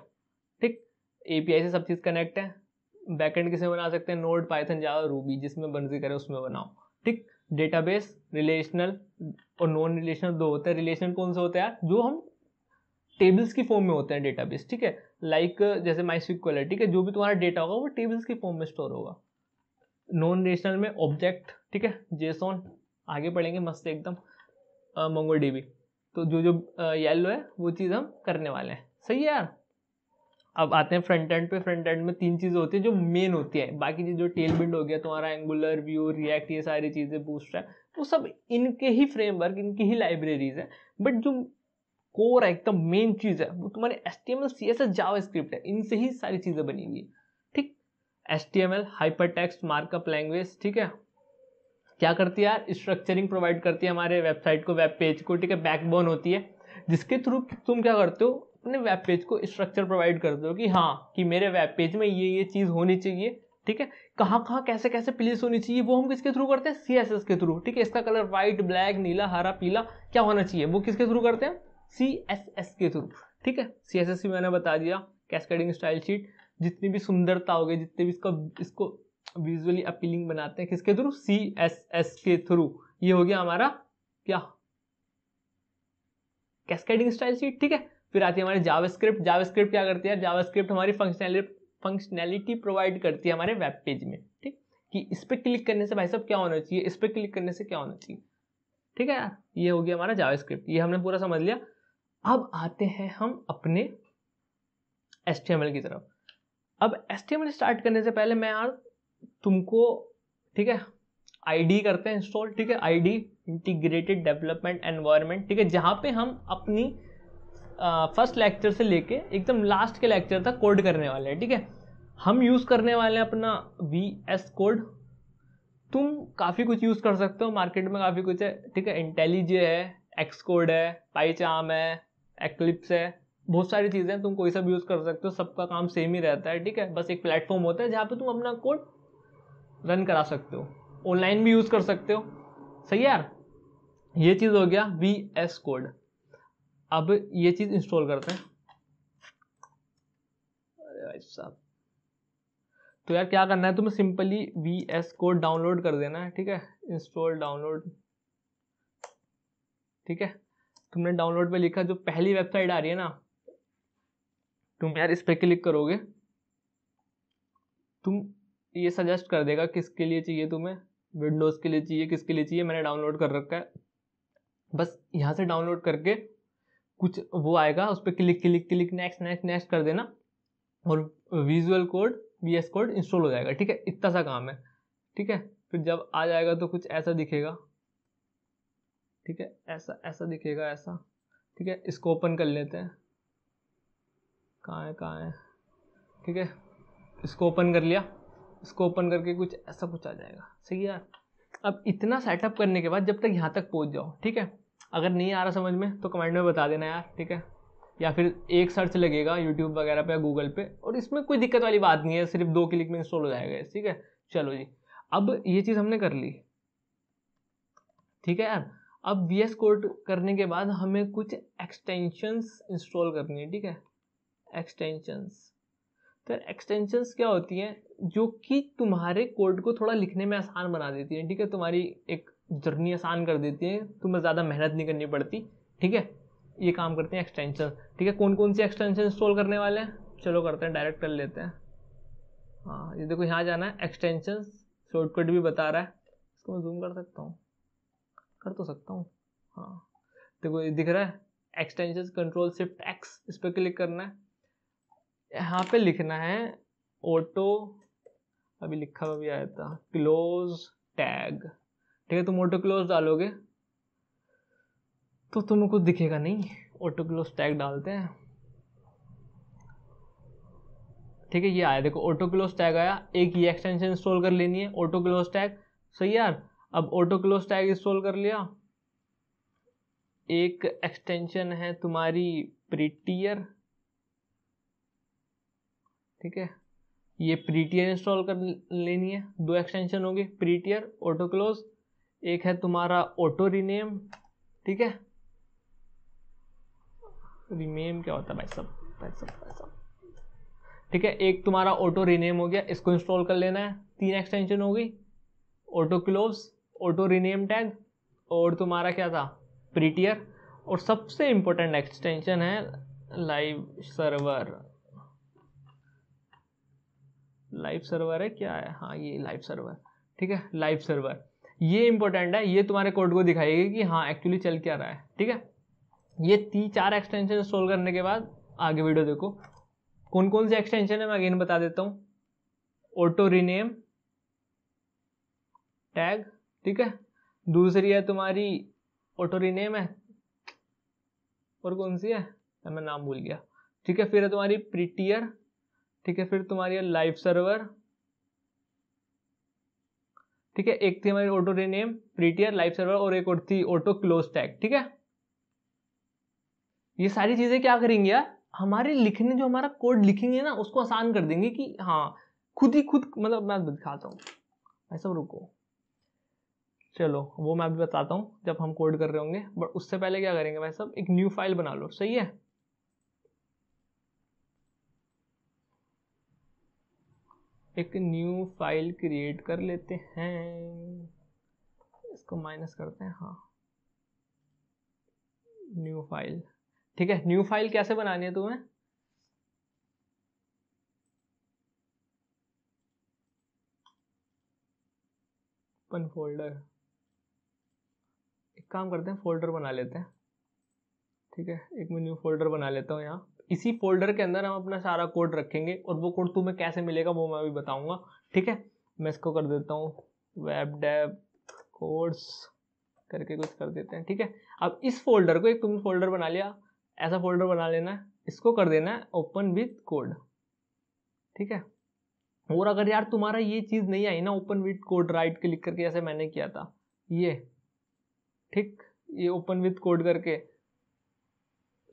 ठीक। API से सब चीज़ कनेक्ट है। बैकएंड किसमें बना सकते हैं, नोड, पाइथन, जावा, रूबी, जिसमें मर्जी करे उसमें बनाओ, ठीक। डेटाबेस, रिलेशनल और नॉन रिलेशनल दो होते हैं। रिलेशनल कौन से होते हैं यार, जो हम टेबल्स की फॉर्म में होते हैं डेटाबेस, ठीक है, लाइक जैसे MySQL है, ठीक है, जो भी तुम्हारा डेटा होगा वो टेबल्स की फॉर्म में स्टोर होगा। नॉन रिलेशनल में ऑब्जेक्ट, ठीक है, जेसॉन, आगे पढ़ेंगे मस्त एकदम, MongoDB। तो जो जो येलो है वो चीज़ हम करने वाले हैं, सही है यार। अब आते हैं फ्रंट एंड पे। फ्रंट एंड में तीन चीज़ होती है जो मेन होती है, बाकी चीज़ जो टेल बिल्ड हो गया तुम्हारा, एंगुलर, व्यू, रिएक्ट, ये सारी चीज़ें, बूटस्ट्रैप, वो सब इनके ही फ्रेमवर्क, इनकी ही लाइब्रेरीज है, बट जो कोर है, एकदम मेन चीज है, वो तुम्हारे HTML CSS जावास्क्रिप्ट है, इनसे ही सारी चीजें बनी हुई है। ठीक, HTML हाइपरटेक्स्ट मार्कअप लैंग्वेज, ठीक है, क्या करती है यार, स्ट्रक्चरिंग प्रोवाइड करती है हमारे वेबसाइट को, वेब पेज को, ठीक है, बैकबोन होती है, जिसके थ्रू तुम क्या करते हो, अपने वेब पेज को स्ट्रक्चर प्रोवाइड करते हो कि हाँ, कि मेरे वेब पेज में ये चीज होनी चाहिए, ठीक है, कहाँ कहाँ कैसे कैसे प्लेस होनी चाहिए, वो हम किसके थ्रू करते हैं, CSS के थ्रू, ठीक है, इसका कलर व्हाइट, ब्लैक, नीला, हरा, पीला क्या होना चाहिए, वो किसके थ्रू करते हैं, CSS के थ्रू, ठीक है। CSS भी मैंने बता दिया, कैस्केडिंग स्टाइल शीट, जितनी भी सुंदरता हो गई, जितने भी इसको विजुअली अपीलिंग बनाते हैं, किसके थ्रू, CSS के थ्रू। ये हो गया हमारा क्या, कैस्केडिंग स्टाइल शीट, ठीक है। फिर आती है हमारी जावास्क्रिप्ट। जावास्क्रिप्ट क्या करती है, जावास्क्रिप्ट हमारी फंक्शनैलिटी प्रोवाइड करती है हमारे वेब पेज में, ठीक, कि इस पे क्लिक करने से भाई साहब क्या होना चाहिए, इस पे क्लिक करने से क्या होना चाहिए, ठीक है यार। ये हो गया हमारा जावास्क्रिप्ट, ये हमने पूरा समझ लिया। अब आते हैं हम अपने HTML की तरफ। अब HTML स्टार्ट करने से पहले मैं यार तुमको, ठीक है, ID करते हैं इंस्टॉल, ठीक है, ID इंटीग्रेटेड डेवलपमेंट एनवायरनमेंट, ठीक है, जहां पे हम अपनी फर्स्ट लेक्चर से लेके एकदम लास्ट के लेक्चर तक कोड करने वाले हैं, ठीक है। हम यूज करने वाले हैं अपना VS कोड। तुम काफी कुछ यूज कर सकते हो, मार्केट में काफी कुछ है, ठीक है, IntelliJ है, Xcode है, PyCharm है, Eclipse है, बहुत सारी चीजें तुम कोई सा भी यूज कर सकते हो, सबका काम सेम ही रहता है, ठीक है, बस एक प्लेटफॉर्म होता है जहाँ पे तुम अपना कोड रन करा सकते हो, ऑनलाइन भी यूज कर सकते हो, सही है यार। ये चीज हो गया VS कोड। अब ये चीज इंस्टॉल करते हैं। अरे भाई साहब, तो यार क्या करना है, तुम्हें सिंपली VS कोड डाउनलोड कर देना है, ठीक है, इंस्टॉल डाउनलोड, ठीक है। तुमने डाउनलोड पे लिखा, जो पहली वेबसाइट आ रही है ना, तुम यार इस पे क्लिक करोगे, तुम ये सजेस्ट कर देगा किसके लिए चाहिए तुम्हें, विंडोज के लिए चाहिए, किसके लिए चाहिए, मैंने डाउनलोड कर रखा है। बस यहाँ से डाउनलोड करके कुछ वो आएगा, उस पर click click click, next next next कर देना, और visual code VS code install हो जाएगा, ठीक है, इतना सा काम है, ठीक है। फिर जब आ जाएगा तो कुछ ऐसा दिखेगा, ठीक है, ऐसा ऐसा दिखेगा, ऐसा, ठीक है। इसको ओपन कर लेते हैं, कहाँ है, ठीक है, इसको ओपन कर लिया, इसको ओपन करके कुछ ऐसा कुछ आ जाएगा, सही है यार। अब इतना सेटअप करने के बाद जब तक यहाँ तक पहुँच जाओ, ठीक है, अगर नहीं आ रहा समझ में तो कमेंट में बता देना यार, ठीक है, या फिर एक सर्च लगेगा यूट्यूब वगैरह पे या गूगल पे, और इसमें कोई दिक्कत वाली बात नहीं है, सिर्फ 2 क्लिक में इंस्टॉल हो जाएगा, ठीक है। चलो जी, अब ये चीज़ हमने कर ली, ठीक है यार। अब VS कोड करने के बाद हमें कुछ एक्सटेंशंस इंस्टॉल करनी है, ठीक है, एक्सटेंशंस। तो एक्सटेंशंस क्या होती हैं, जो कि तुम्हारे कोड को थोड़ा लिखने में आसान बना देती हैं, ठीक है, तुम्हारी एक जर्नी आसान कर देती है, तुम्हें ज़्यादा मेहनत नहीं करनी पड़ती, ठीक है, ये काम करते हैं एक्सटेंशन, ठीक है। कौन कौन सी एक्सटेंशन इंस्टॉल करने वाले हैं, चलो करते हैं, डायरेक्ट कर लेते हैं। हाँ, ये देखो यहाँ जाना है, एक्सटेंशन, शॉर्टकट भी बता रहा है, इसको मैं जूम कर सकता हूँ, कर तो सकता हूँ, हाँ देखो ये दिख रहा है, एक्सटेंशन Ctrl+Shift+X, इस पर क्लिक करना है, यहाँ पे लिखना है ऑटो, अभी लिखा हुआ भी आया था, क्लोज टैग, ठीक है। तुम ऑटो क्लोज डालोगे तो तुम्हें कुछ दिखेगा नहीं, ऑटो क्लोज टैग डालते हैं, ठीक है, ये आया देखो, ऑटो क्लोज टैग आया। एक ये एक्सटेंशन इंस्टॉल कर लेनी है, ऑटो क्लोज टैग, सही यार। अब ऑटो क्लोज टैग इंस्टॉल कर लिया। एक एक्सटेंशन है तुम्हारी प्रीटियर, ठीक है, ये प्रीटियर इंस्टॉल कर लेनी है, 2 एक्सटेंशन होगी, प्रीटियर, ऑटो क्लोज। एक है तुम्हारा ऑटो रीनेम, ठीक है, रीनेम क्या होता है भाई सब, ठीक है। एक तुम्हारा ऑटो रीनेम हो गया, इसको इंस्टॉल कर लेना है, 3 एक्सटेंशन हो गई, auto close, auto rename tag, और तुम्हारा क्या था, प्रीटियर, और सबसे इंपॉर्टेंट एक्सटेंशन है लाइव सर्वर। लाइव सर्वर है क्या है, हाँ ये लाइव सर्वर, ठीक है, लाइव सर्वर, ये इंपॉर्टेंट है, ये तुम्हारे कोड को दिखाएगी कि हाँ एक्चुअली चल क्या रहा है, ठीक है। ये 3-4 एक्सटेंशन इंस्टॉल करने के बाद आगे वीडियो देखो कौन कौन से एक्सटेंशन है, मैं अगेन बता देता हूँ। ऑटो रीनेम टैग, ठीक है, दूसरी है तुम्हारी ऑटो रीनेम है, और कौन सी है मैं नाम भूल गया। ठीक है, फिर है तुम्हारी प्रीटियर। ठीक है, फिर तुम्हारी है लाइव सर्वर। ठीक है, एक थी हमारी auto rename, prettier, live server, और एक और थी ऑटो क्लोज टैग। ठीक है, ये सारी चीजें क्या करेंगे यार, हमारे लिखने, जो हमारा कोड लिखेंगे ना उसको आसान कर देंगे कि हाँ खुद ही खुद, मतलब मैं दिखाता हूँ ऐसा, रुको चलो वो मैं भी बताता हूँ जब हम कोड कर रहे होंगे। बट उससे पहले क्या करेंगे भाई साहब, एक न्यू फाइल बना लो, सही है। एक न्यू फाइल क्रिएट कर लेते हैं, इसको माइनस करते हैं, हाँ न्यू फाइल। ठीक है, न्यू फाइल कैसे बनानी है तुम्हें, ओपन फोल्डर, एक काम करते हैं फोल्डर बना लेते हैं। ठीक है, एक मैं न्यू फोल्डर बना लेता हूँ यहाँ, इसी फोल्डर के अंदर हम अपना सारा कोड रखेंगे, और वो कोड तुम्हें कैसे मिलेगा वो मैं भी बताऊंगा। ठीक है, मैं इसको कर देता हूँ वेब डेव कोड्स करके कुछ कर देते हैं। ठीक है, अब इस फोल्डर को, एक तुमने फोल्डर बना लिया, ऐसा फोल्डर बना लेना है, इसको कर देना है ओपन विथ कोड। ठीक है, और अगर यार तुम्हारा ये चीज नहीं आई ना, open with code right click करके जैसे मैंने किया था ये, ठीक, ये ओपन विथ कोड करके,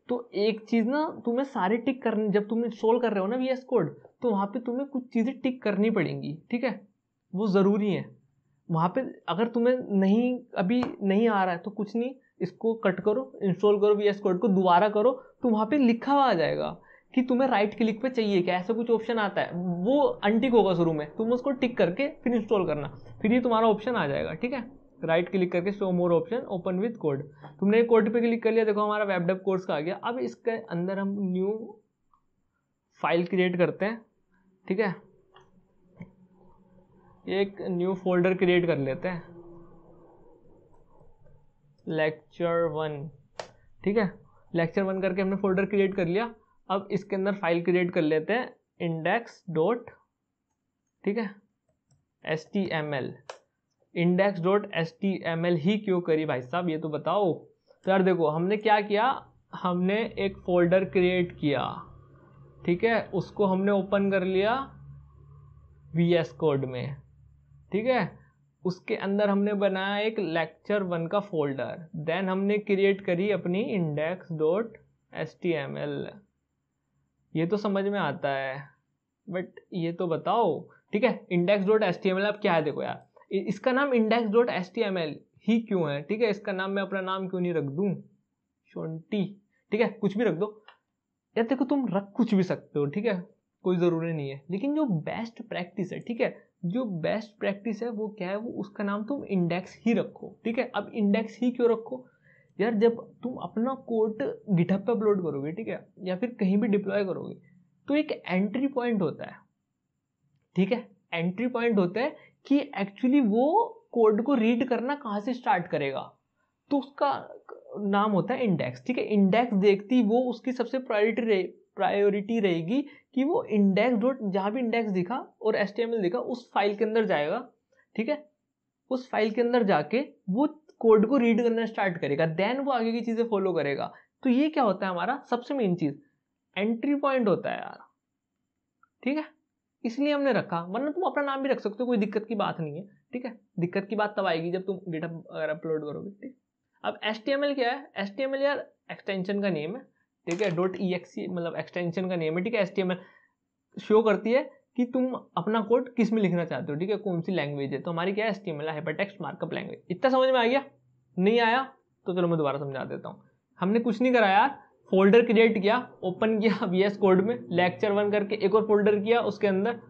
तो एक चीज ना तुम्हें सारे टिक करने, जब तुम इंस्टॉल कर रहे हो ना VS कोड, तो वहां पे तुम्हें कुछ चीजें टिक करनी पड़ेंगी। ठीक है, वो जरूरी है वहां पे। अगर तुम्हें नहीं, अभी नहीं आ रहा है तो कुछ नहीं, इसको कट करो, इंस्टॉल करो VS कोड को, दोबारा करो, तो वहां पे लिखा हुआ आ जाएगा कि तुम्हें राइट क्लिक पे चाहिए क्या, ऐसा कुछ ऑप्शन आता है, वो अनटिक होगा शुरू में, तुम उसको टिक करके फिर इंस्टॉल करना, फिर ये तुम्हारा ऑप्शन आ जाएगा। ठीक है, राइट क्लिक करके show more option, open with code, तुमने कोड पे क्लिक कर लिया, देखो हमारा वेब डेव कोर्स का आ गया। अब इसके अंदर हम न्यू फाइल क्रिएट करते हैं। ठीक है, एक न्यू फोल्डर क्रिएट कर लेते हैं, lecture1। ठीक है, lecture1 करके हमने फोल्डर क्रिएट कर लिया। अब इसके अंदर फाइल क्रिएट कर लेते हैं इंडेक्स डॉट, ठीक है, HTML। इंडेक्स डॉट HTML ही क्यों करी भाई साहब, ये तो बताओ। तो यार देखो हमने क्या किया, हमने एक फोल्डर क्रिएट किया, ठीक है, उसको हमने ओपन कर लिया VS कोड में। ठीक है, उसके अंदर हमने बनाया एक lecture1 का फोल्डर, देन हमने क्रिएट करी अपनी index.html। ये तो समझ में आता है, बट ये तो बताओ। ठीक है, index.html अब क्या है, देखो यार इसका नाम index.html ही क्यों है। ठीक है, इसका नाम मैं अपना नाम क्यों नहीं रख दूं, शोंटी, ठीक है, कुछ भी रख दो यार, देखो तुम रख कुछ भी सकते हो, ठीक है, कोई जरूरी नहीं है, लेकिन जो बेस्ट प्रैक्टिस है, ठीक है, जो बेस्ट प्रैक्टिस है वो क्या है, वो उसका नाम तुम इंडेक्स ही रखो। ठीक है, अब इंडेक्स ही क्यों रखो यार, जब तुम अपना कोड गिटहब पे अपलोड करोगे, ठीक है, या फिर कहीं भी डिप्लॉय करोगे, तो एक एंट्री पॉइंट होता है। ठीक है, एंट्री पॉइंट होता है कि एक्चुअली वो कोड को रीड करना कहाँ से स्टार्ट करेगा, तो उसका नाम होता है इंडेक्स। ठीक है, इंडेक्स देखती वो उसकी सबसे प्रायोरिटी रहेगी कि वो इंडेक्स डॉट, जहां भी इंडेक्स दिखा और HTML दिखा उस फाइल के अंदर जाएगा। ठीक है, उस फाइल के अंदर जाके वो कोड को रीड करना स्टार्ट करेगा, देन वो आगे की चीजें फॉलो करेगा। तो ये क्या होता है हमारा सबसे मेन चीज, एंट्री पॉइंट होता है यार। ठीक है, इसलिए हमने रखा, वरना तुम अपना नाम भी रख सकते हो, कोई दिक्कत की बात नहीं है। ठीक है, दिक्कत की बात तब आएगी जब तुम गिटहब अगर अपलोड करोगे। ठीक, अब HTML क्या है, HTML यार एक्सटेंशन का नेम है। ठीक है, .exe मतलब एक्सटेंशन का नेम है। ठीक है, HTML शो करती है कि तुम अपना कोड किस में लिखना चाहते हो, ठीक है, कौन सी लैंग्वेज है। तो हमारी क्या है, HTML है, हाइपरटेक्स्ट मार्कअप लैंग्वेज। इतना समझ में आ गया, नहीं आया तो चलो मैं दोबारा समझा देता हूँ। हमने कुछ नहीं करा यार, फोल्डर क्रिएट किया, ओपन किया VS कोड में, lecture1 करके एक और फोल्डर किया उसके अंदर,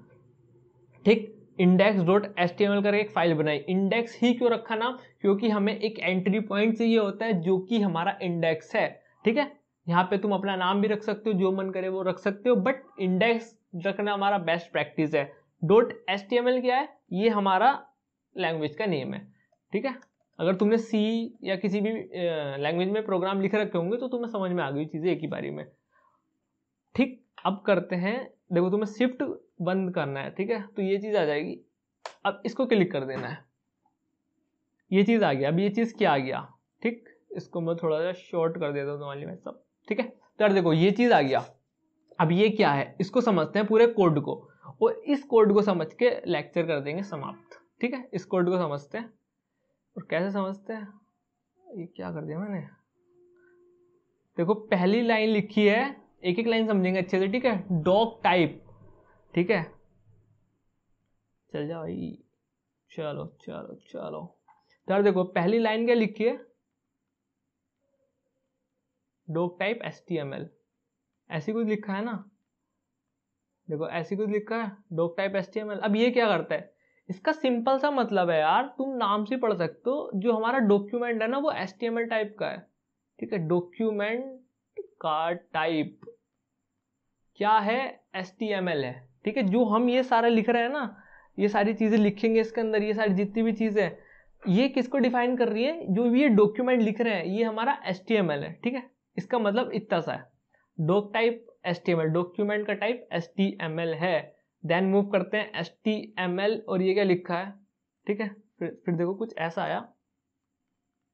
ठीक, index.html करके एक फाइल बनाई। इंडेक्स ही क्यों रखा नाम, क्योंकि हमें एक एंट्री पॉइंट चाहिए होता है जो कि हमारा इंडेक्स है। ठीक है, यहाँ पे तुम अपना नाम भी रख सकते हो, जो मन करे वो रख सकते हो, बट इंडेक्स रखना हमारा बेस्ट प्रैक्टिस है। .html क्या है, ये हमारा लैंग्वेज का नेम है। ठीक है, अगर तुमने C या किसी भी लैंग्वेज में प्रोग्राम लिख रखे होंगे तो तुम्हें समझ में आ गई चीजें एक ही बारी में। ठीक, अब करते हैं, देखो तुम्हें शिफ्ट बंद करना है, ठीक है, तो ये चीज आ जाएगी। अब इसको क्लिक कर देना है, ये चीज आ गया। अब ये चीज क्या आ गया, ठीक, इसको मैं थोड़ा सा शॉर्ट कर देता हूँ तुम्हारे लिए सब, ठीक है। तो यार देखो ये चीज आ गया। अब ये क्या है, इसको समझते हैं पूरे कोड को, और इस कोड को समझ के लेक्चर कर देंगे समाप्त, ठीक है। इस कोड को समझते हैं, और कैसे समझते हैं, ये क्या कर दिया मैंने, देखो पहली लाइन लिखी है, एक एक लाइन समझेंगे अच्छे से, ठीक है। डॉग टाइप, ठीक है, चल जाओ भाई, चलो चलो चलो। तो यार देखो पहली लाइन क्या लिखी है, डॉग टाइप HTML, ऐसी कुछ लिखा है ना, देखो ऐसी कुछ लिखा है, डॉग टाइप HTML। अब ये क्या करता है, इसका सिंपल सा मतलब है यार, तुम नाम से पढ़ सकते हो, जो हमारा डॉक्यूमेंट है ना वो HTML टाइप का है, ठीक है। डॉक्यूमेंट का टाइप क्या है, HTML है, ठीक है। जो हम ये सारा लिख रहे हैं ना, ये सारी चीजें लिखेंगे इसके अंदर, ये सारी जितनी भी चीजें हैं, ये किसको डिफाइन कर रही है, जो भी ये डॉक्यूमेंट लिख रहे हैं ये हमारा HTML है, ठीक है। इसका मतलब इतना सा है, डॉक टाइप HTML, डॉक्यूमेंट का टाइप HTML है। देन मूव करते हैं HTML, और ये क्या लिखा है, ठीक है। फिर देखो कुछ ऐसा आया,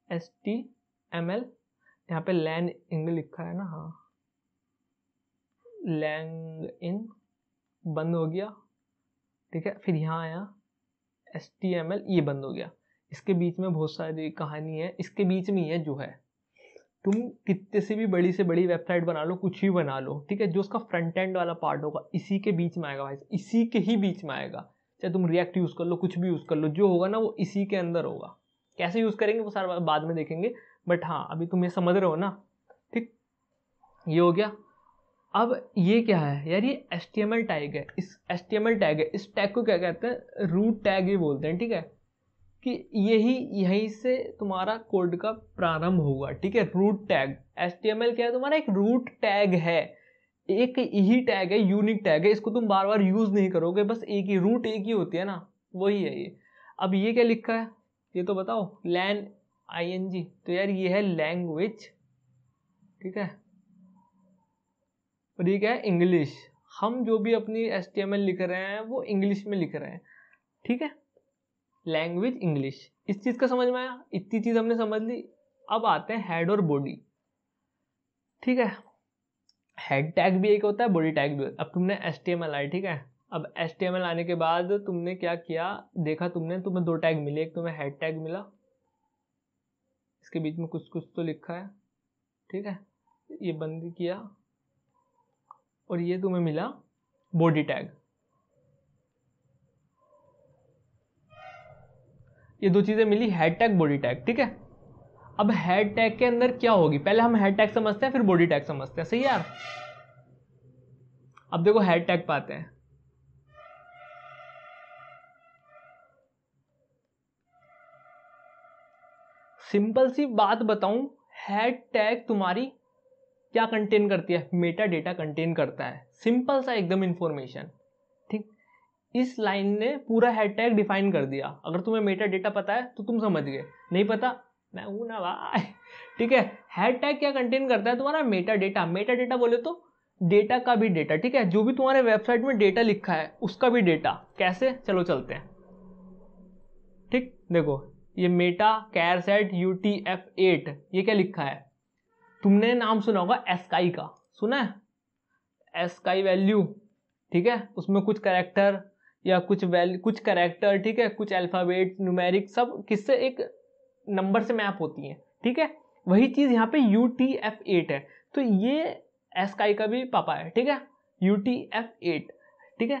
HTML, यहाँ पे लैंग इन लिखा है ना, हाँ लैंग इन बंद हो गया, ठीक है। फिर यहाँ आया HTML, ये बंद हो गया। इसके बीच में बहुत सारी कहानी है, इसके बीच में ये जो है, तुम कितने से भी बड़ी वेबसाइट बना लो, कुछ भी बना लो, ठीक है, जो उसका फ्रंट एंड वाला पार्ट होगा इसी के बीच में आएगा भाई, इसी के ही बीच में आएगा। चाहे तुम रिएक्ट यूज कर लो, कुछ भी यूज कर लो, जो होगा ना वो इसी के अंदर होगा। कैसे यूज करेंगे वो सारा बाद में देखेंगे, बट हाँ अभी तुम ये समझ रहे हो ना, ठीक। ये हो गया। अब ये क्या है यार, ये HTML टैग है, इस HTML टैग है, इस टैग को क्या कहते हैं, रूट टैग ही बोलते हैं, ठीक है। कि यहीं से तुम्हारा कोड का प्रारंभ होगा, ठीक है। रूट टैग, HTML क्या है, तुम्हारा एक रूट टैग है, एक ही टैग है, यूनिक टैग है, इसको तुम बार बार यूज नहीं करोगे, बस एक ही रूट, एक ही होती है ना, वही है ये। अब ये क्या लिखा है, ये तो बताओ, लैन ING, तो यार ये है लैंग्वेज, ठीक है। और ये क्या है, इंग्लिश। हम जो भी अपनी HTML लिख रहे हैं वो इंग्लिश में लिख रहे हैं, ठीक है। लैंग्वेज इंग्लिश, इस चीज का समझ में आया, इतनी चीज हमने समझ ली। अब आते हैं हेड और बॉडी, ठीक है। हेड टैग भी एक होता है, बॉडी टैग भी होता है। अब तुमने HTML आया, ठीक है। अब HTML आने के बाद तुमने क्या किया, देखा तुमने, तुम्हें दो टैग मिले, एक तुम्हें हेड टैग मिला, इसके बीच में कुछ कुछ तो लिखा है, ठीक है, ये बंद किया, और ये तुम्हें मिला बॉडी टैग। ये दो चीजें मिली, हेड टैग, बॉडी टैग, ठीक है। अब हेड टैग के अंदर क्या होगी, पहले हम हेड टैग समझते हैं, फिर बॉडी टैग समझते हैं, सही है यार। अब देखो हेड टैग पाते हैं, सिंपल सी बात बताऊं, हेड टैग तुम्हारी क्या कंटेन करती है, मेटा डेटा कंटेन करता है, सिंपल सा एकदम इंफॉर्मेशन, ठीक। इस लाइन ने पूरा हेड टैग डिफाइन कर दिया। अगर तुम्हें मेटा डेटा पता है तो तुम समझ गए, नहीं पता मैं हूं ना भाई, ठीक है। हेड टैग क्या कंटेन करता है, तुम्हारा मेटा डेटा। मेटा डेटा बोले तो डेटा का भी डेटा, ठीक है, जो भी तुम्हारे वेबसाइट में डेटा लिखा है उसका भी डेटा। कैसे, चलो चलते हैं, ठीक। देखो ये मेटा कैर सेट UTF-8, ये क्या लिखा है, तुमने नाम सुना होगा एस्काई का, सुना है, एस्काई वैल्यू, ठीक है। उसमें कुछ कैरेक्टर या कुछ वैल्यू, कुछ कैरेक्टर, ठीक है, कुछ अल्फाबेट, न्यूमेरिक, सब किससे, एक नंबर से मैप होती है, ठीक है। वही चीज यहाँ पे UTF-8 है, तो ये एस्काई का भी पापा है, ठीक है, UTF-8, ठीक है।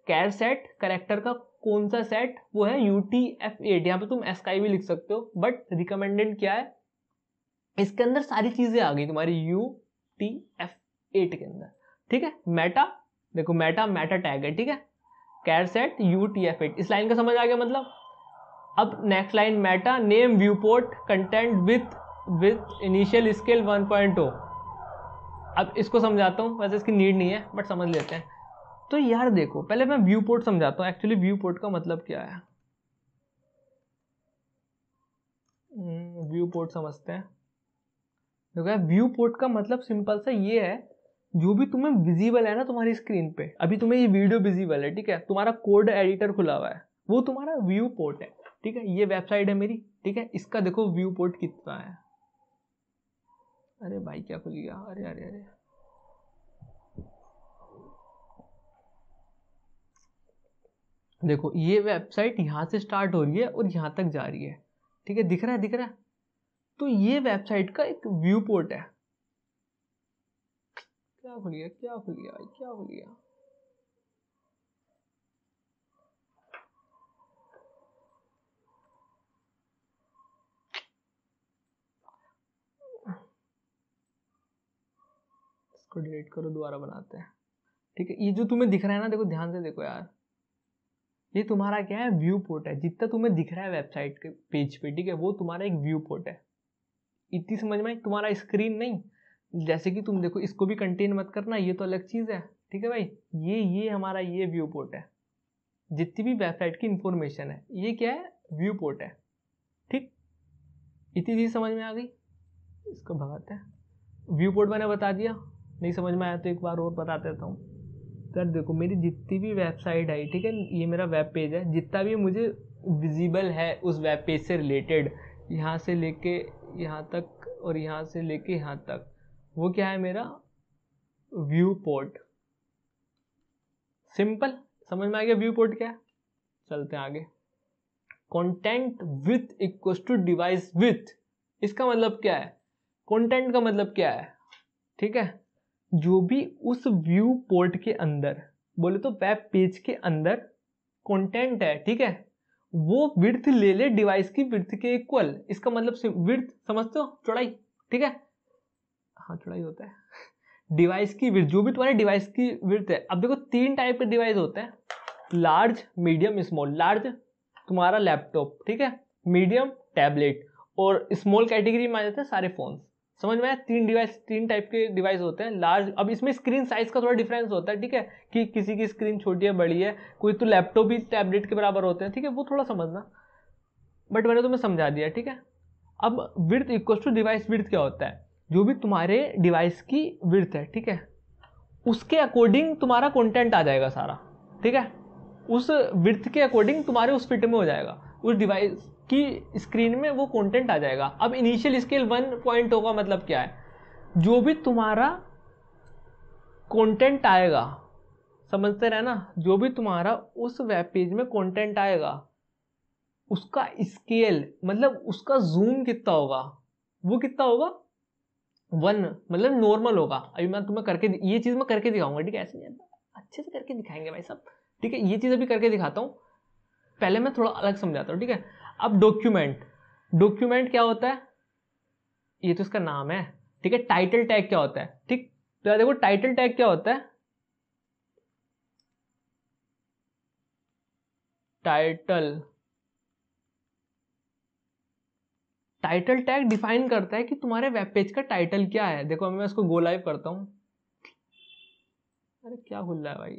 कैर सेट, कैरेक्टर का कौन सा सेट, वो है UTF-8। यहाँ पे तुम एस्काई भी लिख सकते हो, बट रिकमेंडेड क्या है, इसके अंदर सारी चीजें आ गई तुम्हारी UTF-8 के अंदर, ठीक है। मेटा, देखो मेटा टैग है, ठीक है, कैर सेट UTF-8, इस लाइन का समझ आ गया मतलब। अब next line, Meta name view port content with initial scale 1.0। अब इसको समझाता हूँ, वैसे इसकी नीड नहीं है बट समझ लेते हैं। तो यार देखो पहले मैं व्यू पोर्ट समझाता हूँ, एक्चुअली व्यू पोर्ट का मतलब क्या है, व्यू पोर्ट समझते हैं। देखो व्यू पोर्ट का मतलब सिंपल सा ये है, जो भी तुम्हें विजिबल है ना तुम्हारी स्क्रीन पे, अभी तुम्हें ये वीडियो विजिबल है, ठीक है, तुम्हारा कोड एडिटर खुला हुआ है, वो तुम्हारा व्यू पोर्ट है, ठीक है, ये वेबसाइट है मेरी, ठीक है, इसका देखो व्यू पोर्ट कितना है। अरे भाई क्या खुल गया, अरे अरे अरे, देखो ये वेबसाइट यहाँ से स्टार्ट हो रही है और यहाँ तक जा रही है, ठीक है, दिख रहा है, दिख रहा है। तो ये वेबसाइट का एक व्यू पोर्ट है। क्या खुल गया, क्या खुल गया भाई, क्या खुल गया? इसको डिलीट करो, दोबारा बनाते हैं, ठीक है। ये जो तुम्हें दिख रहा है ना, देखो ध्यान से देखो यार, ये तुम्हारा क्या है, व्यू पोर्ट है। जितना तुम्हें दिख रहा है वेबसाइट के पेज पे, ठीक है, वो तुम्हारा एक व्यू पोर्ट है। इतनी समझ में, तुम्हारा स्क्रीन नहीं। जैसे कि तुम देखो, इसको भी कंटेन मत करना, ये तो अलग चीज है, ठीक है भाई। ये हमारा ये व्यू पोर्ट है। जितनी भी वेबसाइट की इंफॉर्मेशन है, ये क्या है, व्यू पोर्ट है, ठीक। इतनी चीज समझ में आ गई। इसको भगाते हैं। व्यू पोर्ट मैंने बता दिया, नहीं समझ में आया तो एक बार और बता देता हूँ। सर देखो, मेरी जितनी भी वेबसाइट है, ठीक है, ये मेरा वेब पेज है, जितना भी मुझे विजिबल है उस वेब पेज से रिलेटेड, यहाँ से लेके यहाँ तक और यहाँ से लेके यहाँ तक, वो क्या है, मेरा व्यू पोर्ट। सिंपल, समझ में आ गया व्यू पोर्ट क्या है। चलते हैं आगे। Content width equals to device width, इसका मतलब क्या है, कंटेंट का मतलब क्या है, ठीक है, जो भी उस व्यू पोर्ट के अंदर, बोले तो वेब पेज के अंदर कंटेंट है, ठीक है, वो विड्थ ले ले डिवाइस की विड्थ के इक्वल। इसका मतलब विड्थ समझते हो, चौड़ाई, ठीक है, हाँ चौड़ाई होता है। डिवाइस की विड्थ, जो भी तुम्हारे डिवाइस की विड्थ है। अब देखो 3 टाइप के डिवाइस होते हैं, लार्ज, मीडियम, स्मॉल। लार्ज तुम्हारा लैपटॉप, ठीक है, मीडियम टैबलेट, और स्मॉल कैटेगरी में आ जाते हैं सारे फोन। समझ में आया? 3 टाइप के डिवाइस होते हैं। लार्ज, अब इसमें स्क्रीन साइज का थोड़ा डिफरेंस होता है, ठीक है, कि किसी की स्क्रीन छोटी है, बड़ी है, कोई तो लैपटॉप भी टैबलेट के बराबर होते हैं, ठीक है, वो थोड़ा समझना, बट मैंने तुम्हें समझा दिया, ठीक है। अब width equal to device width क्या होता है, जो भी तुम्हारे डिवाइस की विड्थ है, ठीक है, उसके अकॉर्डिंग तुम्हारा कंटेंट आ जाएगा सारा, ठीक है, उस विड्थ के अकॉर्डिंग तुम्हारे उस फिट में हो जाएगा, उस डिवाइस की स्क्रीन में वो कंटेंट आ जाएगा। अब इनिशियल स्केल 1 पॉइंट होगा, मतलब क्या है, जो भी तुम्हारा कंटेंट आएगा, समझते रहना, जो भी तुम्हारा उस वेब पेज में कंटेंट आएगा, उसका स्केल मतलब उसका जूम कितना होगा, वो कितना होगा, 1, मतलब नॉर्मल होगा। अभी मैं तुम्हें करके, ये चीज मैं करके दिखाऊंगा, ठीक है, ऐसे नहीं, अच्छे से करके दिखाएंगे भाई सब, ठीक है। ये चीज अभी करके दिखाता हूँ, पहले मैं थोड़ा अलग समझाता हूँ, ठीक है। अब डॉक्यूमेंट, डॉक्यूमेंट क्या होता है, ये तो इसका नाम है, ठीक है। टाइटल टैग क्या होता है, ठीक, तो यार देखो टाइटल टैग क्या होता है, टाइटल टाइटल टैग डिफाइन करता है कि तुम्हारे वेब पेज का टाइटल क्या है। देखो मैं इसको गो लाइव करता हूं, अरे क्या खुल रहा है भाई,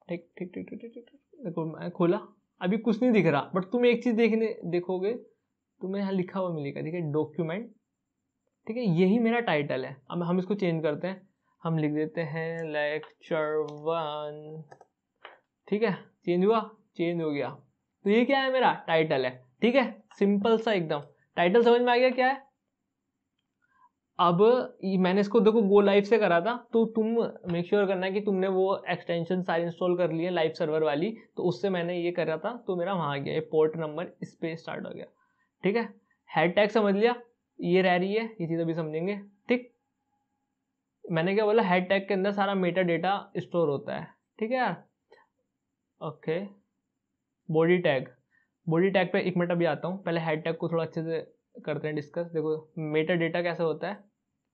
ठीक ठीक ठीक ठीक ठीक ठीक, देखो मैं खोला, अभी कुछ नहीं दिख रहा, बट तुम एक चीज देखोगे, तुम्हें यहाँ लिखा हुआ मिलेगा, ठीक है, डॉक्यूमेंट, ठीक है, यही मेरा टाइटल है। अब हम इसको चेंज करते हैं, हम लिख देते हैं लेक्चर 1, ठीक है, चेंज हुआ, चेंज हो गया, तो ये क्या है, मेरा टाइटल है, ठीक है, सिंपल सा एकदम। टाइटल समझ में आ गया क्या है। अब मैंने इसको देखो गो लाइव से करा था, तो तुम मेक श्योर करना कि तुमने वो एक्सटेंशन सारी इंस्टॉल कर ली है लाइव सर्वर वाली, तो उससे मैंने ये करा था, तो मेरा वहां आ गया, ये पोर्ट नंबर इस पे स्टार्ट हो गया, ठीक है। हेड टैग समझ लिया, ये रह रही है, ये चीज अभी समझेंगे, ठीक। मैंने क्या बोला, हेड टैग के अंदर सारा मेटा डेटा स्टोर होता है, ठीक है यार, okay. Body tag, body tag पे एक मिनट अभी आता हूँ, पहले हेड टैग को थोड़ा अच्छे से करते हैं डिस्कस। देखो मेटा डेटा कैसे होता है,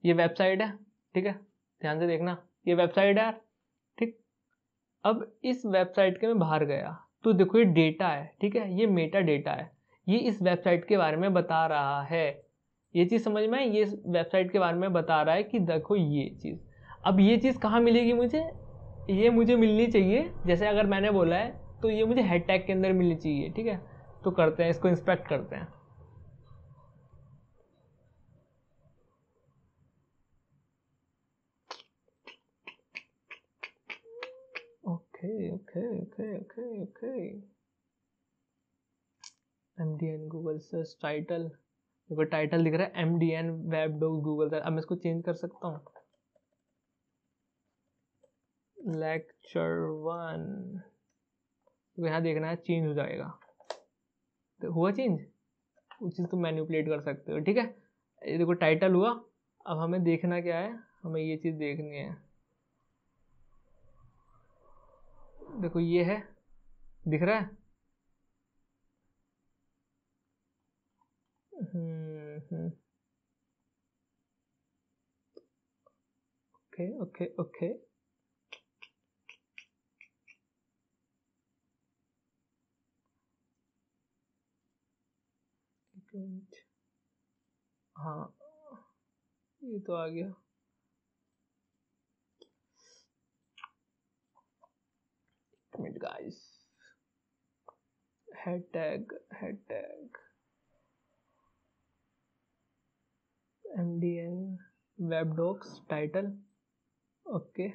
ये वेबसाइट है, ठीक है, ध्यान से देखना, ये वेबसाइट है यार, ठीक। अब इस वेबसाइट के मैं बाहर गया, तो देखो ये डेटा है, ठीक है, ये मेटा डेटा है, ये इस वेबसाइट के बारे में बता रहा है, ये चीज़ समझ में आई, ये इस वेबसाइट के बारे में बता रहा है कि देखो ये चीज़। अब ये चीज़ कहाँ मिलेगी मुझे, ये मुझे मिलनी चाहिए, जैसे अगर मैंने बोला है तो ये मुझे हेड टैग के अंदर मिलनी चाहिए, ठीक है। तो करते हैं, इसको इंस्पेक्ट करते हैं। Okay okay okay okay okay, MDN Google search title, देखो टाइटल दिख रहा है MDN web docs Google search. अब मैं इसको चेंज कर सकता हूँ, लेक्चर 1, तो यहाँ देखना है चेंज हो जाएगा। तो हुआ चेंज, वो चीज़ तुम मैनिपुलेट कर सकते हो, ठीक है। ये देखो टाइटल हुआ। अब हमें देखना क्या है, हमें ये चीज़ देखनी है। देखो ये है, दिख रहा है। ओके ओके ओके, हाँ ये तो आ गया। Minute guys, head tag MDN web docs title, okay.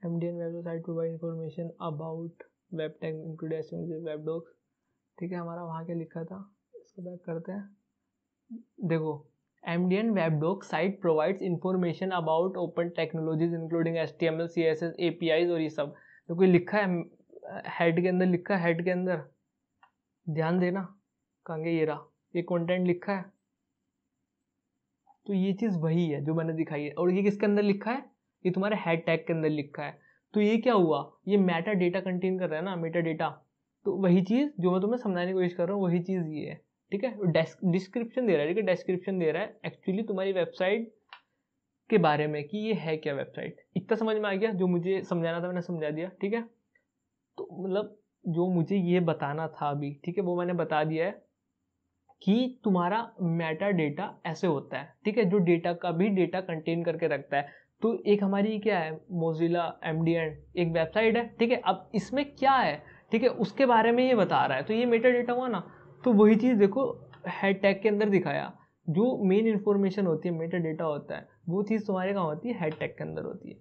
MDN website provide information about web tag include web docs, ठीक है। हमारा वहाँ क्या लिखा था, इसको बैक करते हैं। देखो MDN web docs site provides information about open technologies including HTML CSS APIs और ये सब। तो कोई लिखा है हेड के अंदर, लिखा है हेड के अंदर, ध्यान देना कहाँ गया, ये रहा, ये कंटेंट लिखा है। तो ये चीज़ वही है जो मैंने दिखाई है। और ये किसके अंदर लिखा है, ये तुम्हारे हेड टैग के अंदर लिखा है। तो ये क्या हुआ, ये मेटा डेटा कंटेन कर रहा है ना, मेटा डेटा। तो वही चीज़ जो मैं तुम्हें समझाने की कोशिश कर रहा हूँ, वही चीज़ ये है, ठीक है। डिस्क्रिप्शन दे रहा है, ठीक है, डिस्क्रिप्शन दे रहा है एक्चुअली तुम्हारी वेबसाइट के बारे में कि ये है क्या वेबसाइट। इतना समझ में आ गया, जो मुझे समझाना था मैंने समझा दिया, ठीक है। तो मतलब जो मुझे ये बताना था अभी, ठीक है, वो मैंने बता दिया है कि तुम्हारा मेटा डेटा ऐसे होता है, ठीक है, जो डेटा का भी डेटा कंटेन करके रखता है। तो एक हमारी क्या है, मोजिला MDN एक वेबसाइट है, ठीक है। अब इसमें क्या है, ठीक है, उसके बारे में ये बता रहा है, तो ये मेटा डेटा हुआ ना। तो वही चीज़ देखो हेड टैग के अंदर दिखाया, जो मेन इंफॉर्मेशन होती है, मेटा डेटा होता है, वो चीज़ तुम्हारे कहाँ होती है, हेड टैग के अंदर होती है।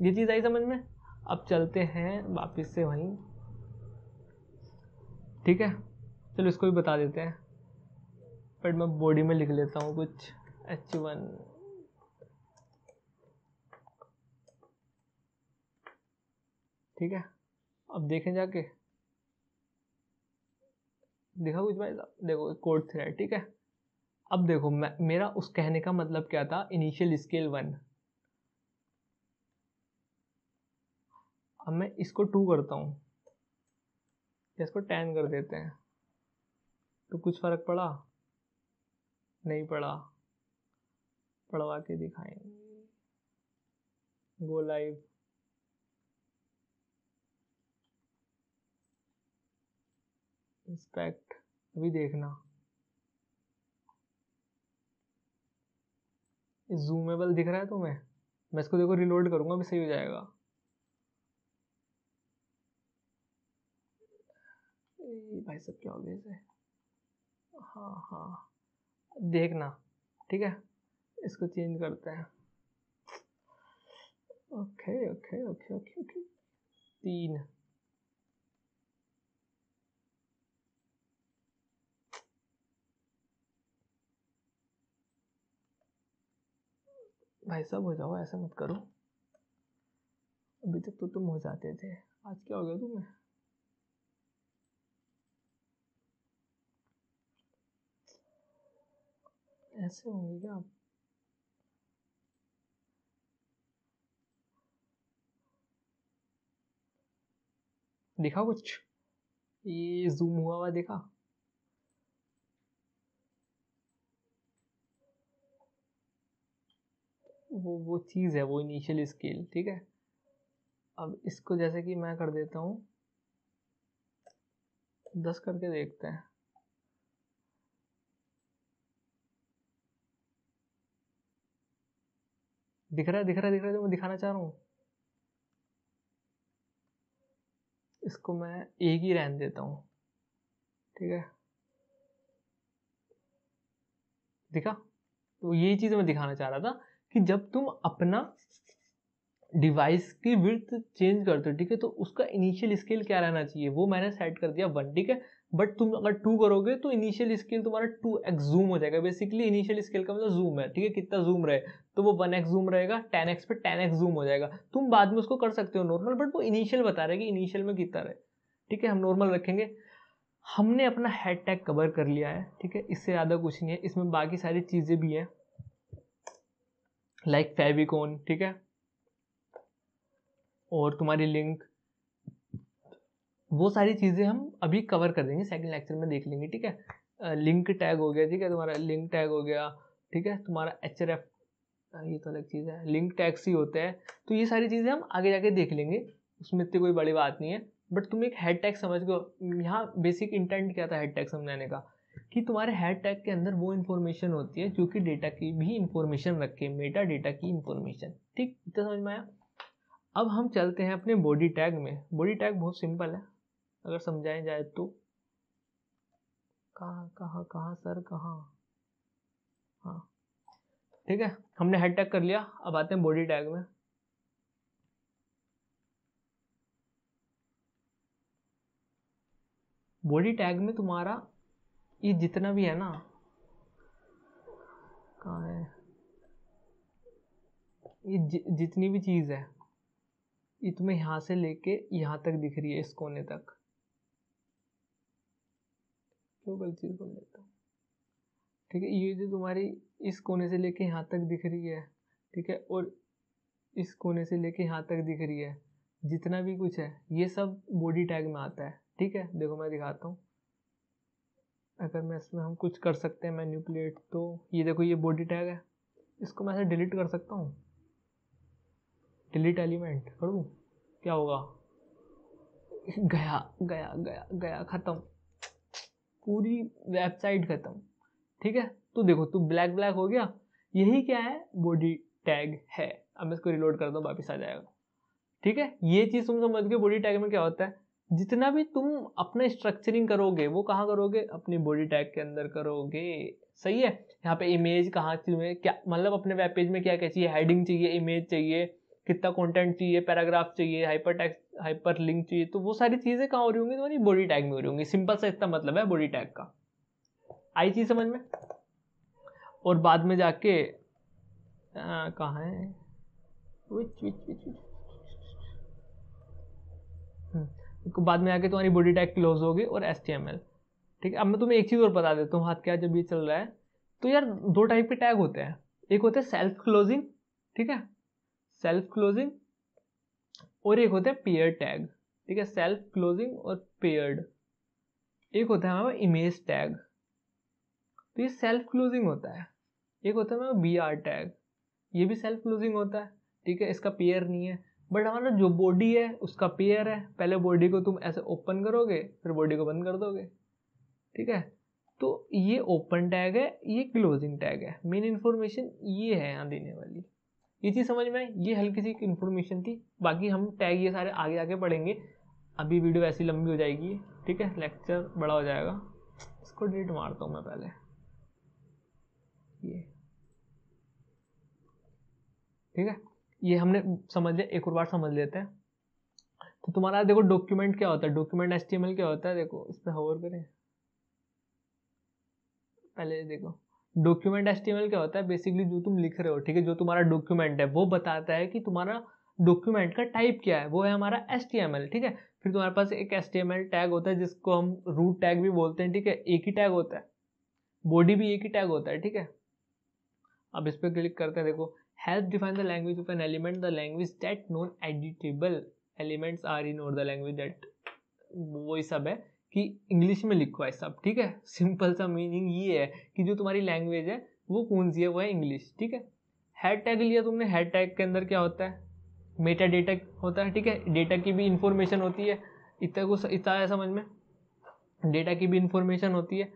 ये चीज़ आई समझ में। अब चलते हैं वापस से वहीं, ठीक है। चलो इसको भी बता देते हैं, बट मैं बॉडी में लिख लेता हूँ कुछ H1, ठीक है। अब देखें जाके, देखा कुछ भाई साहब, देखो कोड थ्रेड, ठीक है। अब देखो मेरा उस कहने का मतलब क्या था, इनिशियल स्केल 1। अब मैं इसको 2 करता हूँ, इसको 10 कर देते हैं, तो कुछ फर्क पड़ा, नहीं पड़ा। पढ़वा के दिखाएंगे, गो लाइव। इंस्पेक्ट, अभी देखना, जूमेबल दिख रहा है तुम्हें। मैं इसको देखो रिलोड करूंगा, अभी सही हो जाएगा। भाई सब क्या हो गया इसे, हाँ हाँ, देखना, ठीक है। इसको चेंज करते हैं, okay okay okay okay okay. 3, भाई साहब हो जाओ, ऐसा मत करो, अभी तक तो तुम हो जाते थे, आज क्या हो गया तुम्हें। ऐसे होंगे क्या आप, दिखा कुछ, ये जूम हुआ हुआ दिखा। वो चीज़ है, वो इनिशियल स्केल, ठीक है। अब इसको जैसे कि मैं कर देता हूँ 10 करके देखते हैं। दिख रहा है, दिख रहा है, दिख रहा है, जो मैं दिखाना चाह रहा हूँ। इसको मैं एक ही रहने देता हूँ, ठीक है, दिखा। तो यही चीज़ मैं दिखाना चाह रहा था कि जब तुम अपना डिवाइस की विड्थ चेंज करते हो, ठीक है, तो उसका इनिशियल स्केल क्या रहना चाहिए, वो मैंने सेट कर दिया 1, ठीक है। बट तुम अगर 2 करोगे तो इनिशियल स्केल तुम्हारा 2x जूम हो जाएगा। बेसिकली इनिशियल स्केल का मतलब जूम है, ठीक है, कितना जूम रहे, तो वो 1x जूम रहेगा, 10x पे 10x जूम हो जाएगा। तुम बाद में उसको कर सकते हो नॉर्मल, बट वो इनिशियल बता रहा है कि इनिशियल में कितना रहे, ठीक है। हम नॉर्मल रखेंगे। हमने अपना हेड टैग कवर कर लिया है, ठीक है, इससे ज़्यादा कुछ नहीं है। इसमें बाकी सारी चीज़ें भी हैं, लाइक फेविकोन, ठीक है, और तुम्हारी लिंक, वो सारी चीज़ें हम अभी कवर कर देंगे, सेकंड लेक्चर में देख लेंगे, ठीक है। लिंक टैग हो गया, ठीक है, तुम्हारा लिंक टैग हो गया, ठीक है, तुम्हारा href, ये तो अलग चीज़ है, लिंक टैग्स ही होते हैं। तो ये सारी चीज़ें हम आगे जाके देख लेंगे, उसमें इतनी कोई बड़ी बात नहीं है। बट तुम एक हेड टैग समझ गो। यहाँ बेसिक इंटेंट क्या था हेड टैग समझाने का, कि तुम्हारे हेड टैग के अंदर वो इन्फॉर्मेशन होती है जो कि डेटा की भी इंफॉर्मेशन रखे, मेटा डेटा की इंफॉर्मेशन, ठीक, इतना समझ में आया। अब हम चलते हैं अपने बॉडी टैग में। बॉडी टैग बहुत सिंपल है अगर समझाएं जाए तो। कहाँ कहाँ कहाँ सर कहाँ, हाँ, ठीक है, हमने हेड टैग कर लिया। अब आते हैं बॉडी टैग में। बॉडी टैग में तुम्हारा ये जितना भी है ना, कहाँ है ये जितनी भी चीज़ है, ये तुम्हें यहाँ से लेके यहाँ तक दिख रही है, इस कोने तक। क्यों गलत चीज़ बोल देता हूँ, ठीक है, ये जो तुम्हारी इस कोने से लेके यहाँ तक दिख रही है, ठीक है, और इस कोने से लेके यहाँ तक दिख रही है, जितना भी कुछ है ये सब बॉडी टैग में आता है, ठीक है। देखो मैं दिखाता हूँ, अगर मैं इसमें हम कुछ कर सकते हैं मैनिपुलेट, तो ये देखो ये बॉडी टैग है, इसको मैं ऐसे डिलीट कर सकता हूँ, डिलीट एलिमेंट करूँ, क्या होगा, गया गया गया गया, खत्म, पूरी वेबसाइट खत्म, ठीक है। तो देखो तो ब्लैक ब्लैक हो गया, यही क्या है, बॉडी टैग है। अब मैं इसको रिलोड कर दूँ, वापिस आ जाएगा, ठीक है। ये चीज़ तुम समझ गए बॉडी टैग में क्या होता है। जितना भी तुम अपना स्ट्रक्चरिंग करोगे वो कहाँ करोगे, अपनी बॉडी टैग के अंदर करोगे, सही है। यहाँ पे इमेज कहाँ चाहिए, क्या मतलब अपने वेब पेज में क्या क्या चाहिए, हेडिंग चाहिए, इमेज चाहिए, कितना कंटेंट चाहिए, पैराग्राफ चाहिए, हाइपर टेक्स्ट, हाइपर लिंक चाहिए, तो वो सारी चीज़ें कहाँ हो रही होंगी, तुम्हारी बॉडी टैग में हो रही होंगी। सिंपल सा इतना मतलब है बॉडी टैग का, आई चीज़ समझ में। और बाद में जाके कहाँ है, विच विच विच विच बाद में आके तुम्हारी बॉडी टैग क्लोज होगी और HTML, ठीक है। अब मैं तुम्हें एक चीज़ और बता देता हूँ, हाथ क्या जब ये चल रहा है, तो यार 2 टाइप के टैग होते हैं, एक होते हैं सेल्फ क्लोजिंग, ठीक है, सेल्फ क्लोजिंग, और एक होता है पेयर टैग, ठीक है, सेल्फ क्लोजिंग और पेयर्ड। एक होता है हमारा इमेज टैग, तो ये सेल्फ क्लोजिंग होता है। एक होता है हमारा BR टैग, ये भी सेल्फ क्लोजिंग होता है, ठीक है, इसका पेयर नहीं है। बट हमारा जो बॉडी है उसका पेयर है, पहले बॉडी को तुम ऐसे ओपन करोगे फिर बॉडी को बंद कर दोगे, ठीक है। तो ये ओपन टैग है, ये क्लोजिंग टैग है, मेन इन्फॉर्मेशन ये है यहाँ देने वाली। ये चीज़ समझ में, ये हल्की सी इन्फॉर्मेशन थी, बाकी हम टैग ये सारे आगे आगे पढ़ेंगे। अभी वीडियो ऐसी लंबी हो जाएगी, ठीक है, लेक्चर बड़ा हो जाएगा। इसको डिलीट मारता हूँ मैं पहले, ये ठीक है, ये हमने समझ लिया। एक और बार समझ लेते हैं। तो तुम्हारा देखो डॉक्यूमेंट क्या होता है, डॉक्यूमेंट HTML क्या होता है, देखो इस पर होवर करें, पहले देखो डॉक्यूमेंट HTML क्या होता है। बेसिकली जो तुम लिख रहे हो, ठीक है, जो तुम्हारा डॉक्यूमेंट है वो बताता है कि तुम्हारा डॉक्यूमेंट का टाइप क्या है, वो है हमारा HTML, ठीक है। फिर तुम्हारे पास एक HTML टैग होता है जिसको हम रूट टैग भी बोलते हैं, ठीक है, एक ही टैग होता है, बॉडी भी एक ही टैग होता है, ठीक है। अब इस पर क्लिक करते हैं, देखो help define the language of an element, the language that non editable elements are in, और द लैंग्वेज दैट, वही सब है कि इंग्लिश में लिखो है सब, ठीक है। सिंपल सा मीनिंग ये है कि जो तुम्हारी लैंग्वेज है वो कौन सी है, वो है इंग्लिश, ठीक है। हेड टैग लिया तुमने, हेड टैग के अंदर क्या होता है, मेटा डेटा होता है, ठीक है, डेटा की भी इंफॉर्मेशन होती है, इतना है समझ में, डेटा की भी इंफॉर्मेशन होती है।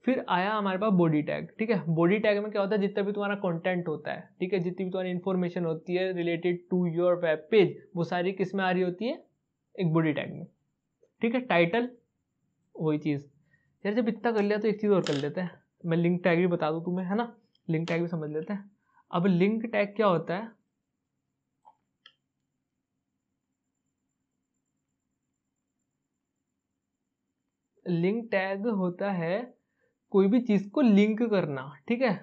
फिर आया हमारे पास बॉडी टैग, ठीक है। बॉडी टैग में क्या होता है, जितना भी तुम्हारा कंटेंट होता है, ठीक है, जितनी भी तुम्हारी इंफॉर्मेशन होती है related to your web page, वो सारी किस में आ रही होती है, एक बॉडी टैग में, ठीक है। टाइटल वही चीज़। यार जब इतना कर लिया तो एक चीज़ और कर लेते हैं, मैं लिंक टैग भी बता दूँ तुम्हें, है ना, लिंक टैग भी समझ लेते हैं। अब लिंक टैग क्या होता है, लिंक टैग होता है कोई भी चीज को लिंक करना, ठीक है,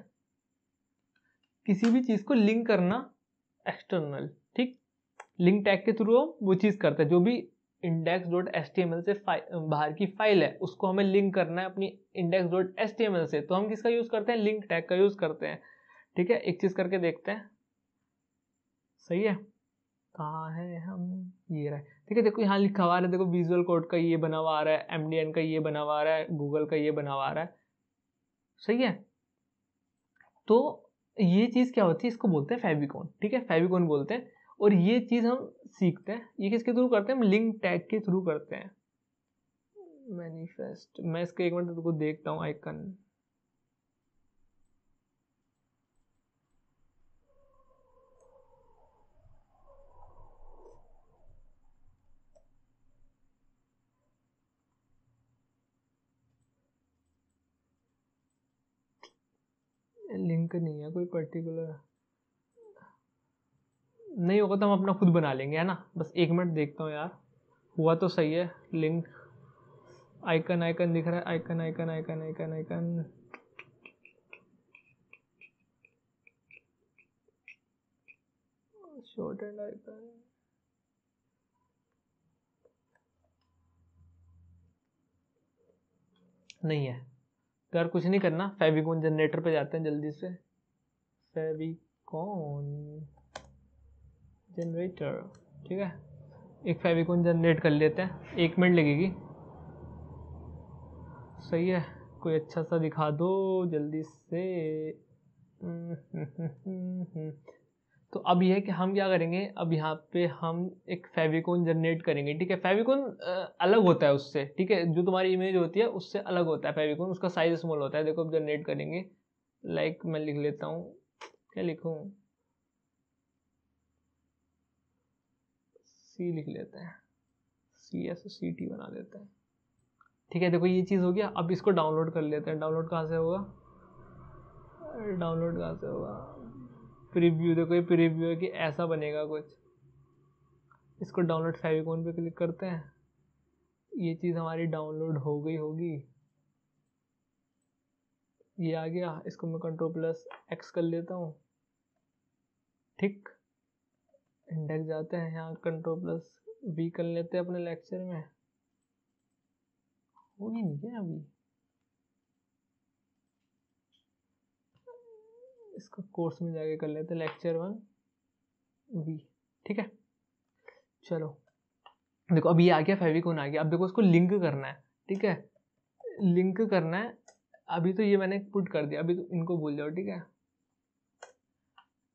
किसी भी चीज को लिंक करना एक्सटर्नल, ठीक। लिंक टैग के थ्रू हम वो चीज करते हैं, जो भी index.html से बाहर की फाइल है उसको हमें लिंक करना है अपनी index.html से, तो हम किसका यूज करते हैं, लिंक टैग का यूज करते हैं, ठीक है। एक चीज करके देखते हैं, सही है, कहाँ है हम, ये रहा है, ठीक है। देखो यहाँ लिखा हुआ है, देखो विजुअल कोड का ये बना हुआ आ रहा है, एमडीएन का ये बना हुआ आ रहा है, गूगल का ये बना हुआ आ रहा है, सही है। तो ये चीज क्या होती है, इसको बोलते हैं फेविकॉन, ठीक है, फेविकॉन बोलते हैं। और ये चीज हम सीखते हैं, ये किसके थ्रू करते हैं, हम लिंक टैग के थ्रू करते हैं। मैनिफेस्ट, मैं इसके एक मिनट को देखता हूँ आइकन, लिंक नहीं है कोई पर्टिकुलर, नहीं होगा तो हम अपना खुद बना लेंगे, है ना। बस एक मिनट देखता हूँ यार, हुआ तो सही है, लिंक आइकन, आइकन दिख रहा है, icon icon icon icon icon, short and icon, नहीं है। तो यार कुछ नहीं करना, फेविकॉन जनरेटर पे जाते हैं जल्दी से, फेविकॉन जनरेटर, ठीक है। एक फेविकॉन जनरेट कर लेते हैं, 1 मिनट लगेगी, सही है। कोई अच्छा सा दिखा दो जल्दी से। तो अब यह है कि हम क्या करेंगे, अब यहाँ पे हम एक फेविकॉन जनरेट करेंगे, ठीक है। फेविकॉन अलग होता है उससे, ठीक है, जो तुम्हारी इमेज होती है उससे अलग होता है फेविकॉन, उसका साइज स्मॉल होता है। देखो अब जनरेट करेंगे, लाइक मैं लिख लेता हूँ, क्या लिखूँ, सी लिख लेते हैं, CSCT बना देते हैं, ठीक है। देखो ये चीज़ हो गया, अब इसको डाउनलोड कर लेते हैं। डाउनलोड कहाँ से होगा, डाउनलोड कहाँ से होगा, प्रीव्यू, देखो ये प्रीव्यू है कि ऐसा बनेगा कुछ। इसको डाउनलोड फेविकॉन पे क्लिक करते हैं, ये चीज़ हमारी डाउनलोड हो गई होगी, ये आ गया। इसको मैं Ctrl+X कर लेता हूँ, ठीक। इंडेक्स जाते हैं, यहाँ Ctrl+V कर लेते हैं अपने लेक्चर में, होगी नहीं क्या अभी, इसको कोर्स में जाके कर लेते हैं, Lecture 1V, ठीक है। चलो देखो अब ये आ गया, फेविकॉन आ गया। अब देखो उसको लिंक करना है, ठीक है, लिंक करना है। अभी तो ये मैंने पुट कर दिया, अभी तो इनको भूल जाओ, ठीक है।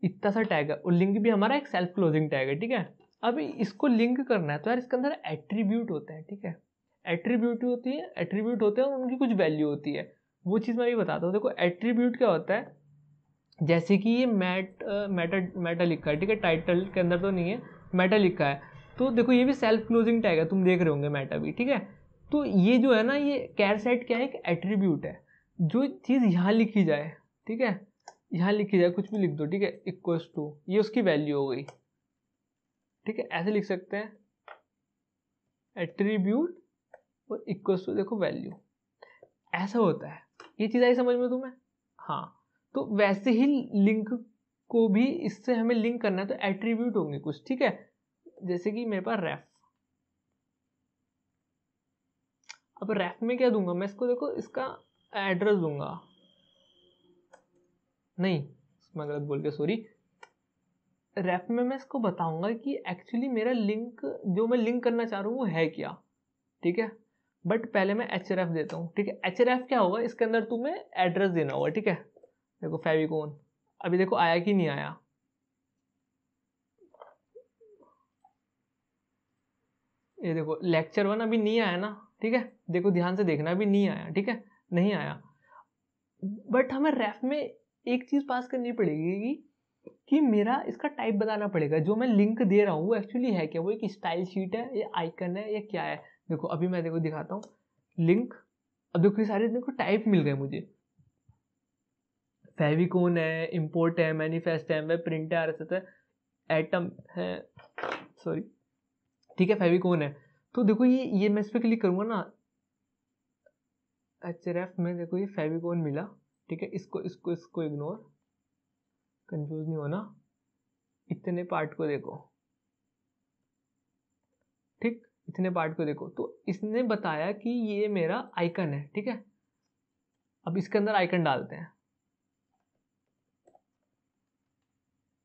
इतना सा टैग है, और लिंक भी हमारा एक सेल्फ क्लोजिंग टैग है, ठीक है। अभी इसको लिंक करना है, तो यार इसके अंदर एट्रीब्यूट होते हैं, ठीक है, एट्रीब्यूट होती है, एट्रीब्यूट होते हैं और उनकी कुछ वैल्यू होती है, वो चीज़ मैं भी बताता हूँ। देखो एट्रीब्यूट क्या होता है, जैसे कि ये मेटा लिखा है, ठीक है, टाइटल के अंदर तो नहीं है, मेटा लिखा है, तो देखो ये भी सेल्फ क्लोजिंग टैग है, तुम देख रहे होंगे मेटा भी, ठीक है। तो ये जो है ना, ये कैर सेट क्या है, एक एट्रीब्यूट है। जो चीज़ यहाँ लिखी जाए, ठीक है, यहाँ लिखी जाए, कुछ भी लिख दो, ठीक है, इक्वल्स टू, ये उसकी वैल्यू हो गई, ठीक है, ऐसे लिख सकते हैं, एट्रीब्यूट और इक्वल्स टू, देखो वैल्यू, ऐसा होता है। ये चीज़ आई समझ में तुम्हें, हाँ। तो वैसे ही लिंक को भी इससे हमें लिंक करना है, तो एट्रीब्यूट होंगे कुछ, ठीक है। जैसे कि मेरे पास रेफ, अब रेफ में क्या दूंगा मैं इसको, देखो इसका एड्रेस दूंगा, नहीं मैं गलत बोल गया, सॉरी। रेफ में मैं इसको बताऊंगा कि एक्चुअली मेरा लिंक, जो मैं लिंक करना चाह रहा हूँ वो है क्या, ठीक है। बट पहले मैं href देता हूँ, ठीक है। href क्या होगा, इसके अंदर तुम्हें एड्रेस देना होगा, ठीक है। देखो फेविकॉन, अभी देखो आया कि नहीं आया, ये देखो Lecture 1 अभी नहीं आया ना, ठीक है, देखो ध्यान से देखना, अभी नहीं आया, ठीक है, नहीं आया। बट हमें रेफ में एक चीज पास करनी पड़ेगी कि मेरा इसका टाइप बताना पड़ेगा, जो मैं लिंक दे रहा हूँ वो एक्चुअली है क्या, वो एक स्टाइल शीट है या आइकन है या क्या है। देखो अभी मैं देखो दिखाता हूँ लिंक, अब देखो ये सारे देखो टाइप मिल गए मुझे, फेविकॉन है, इंपोर्ट है, मैनिफेस्ट है, वेब प्रिंट है, आरएसएस है, एटम है, सॉरी, ठीक है, फेविकॉन है। तो देखो ये मैं इस पर क्लिक करूंगा ना, href में देखो ये फेविकोल मिला, ठीक है, इसको इग्नोर, कंफ्यूज नहीं होना, इतने पार्ट को देखो, ठीक, इतने पार्ट को देखो। तो इसने बताया कि ये मेरा आइकन है, ठीक है। अब इसके अंदर आइकन डालते हैं,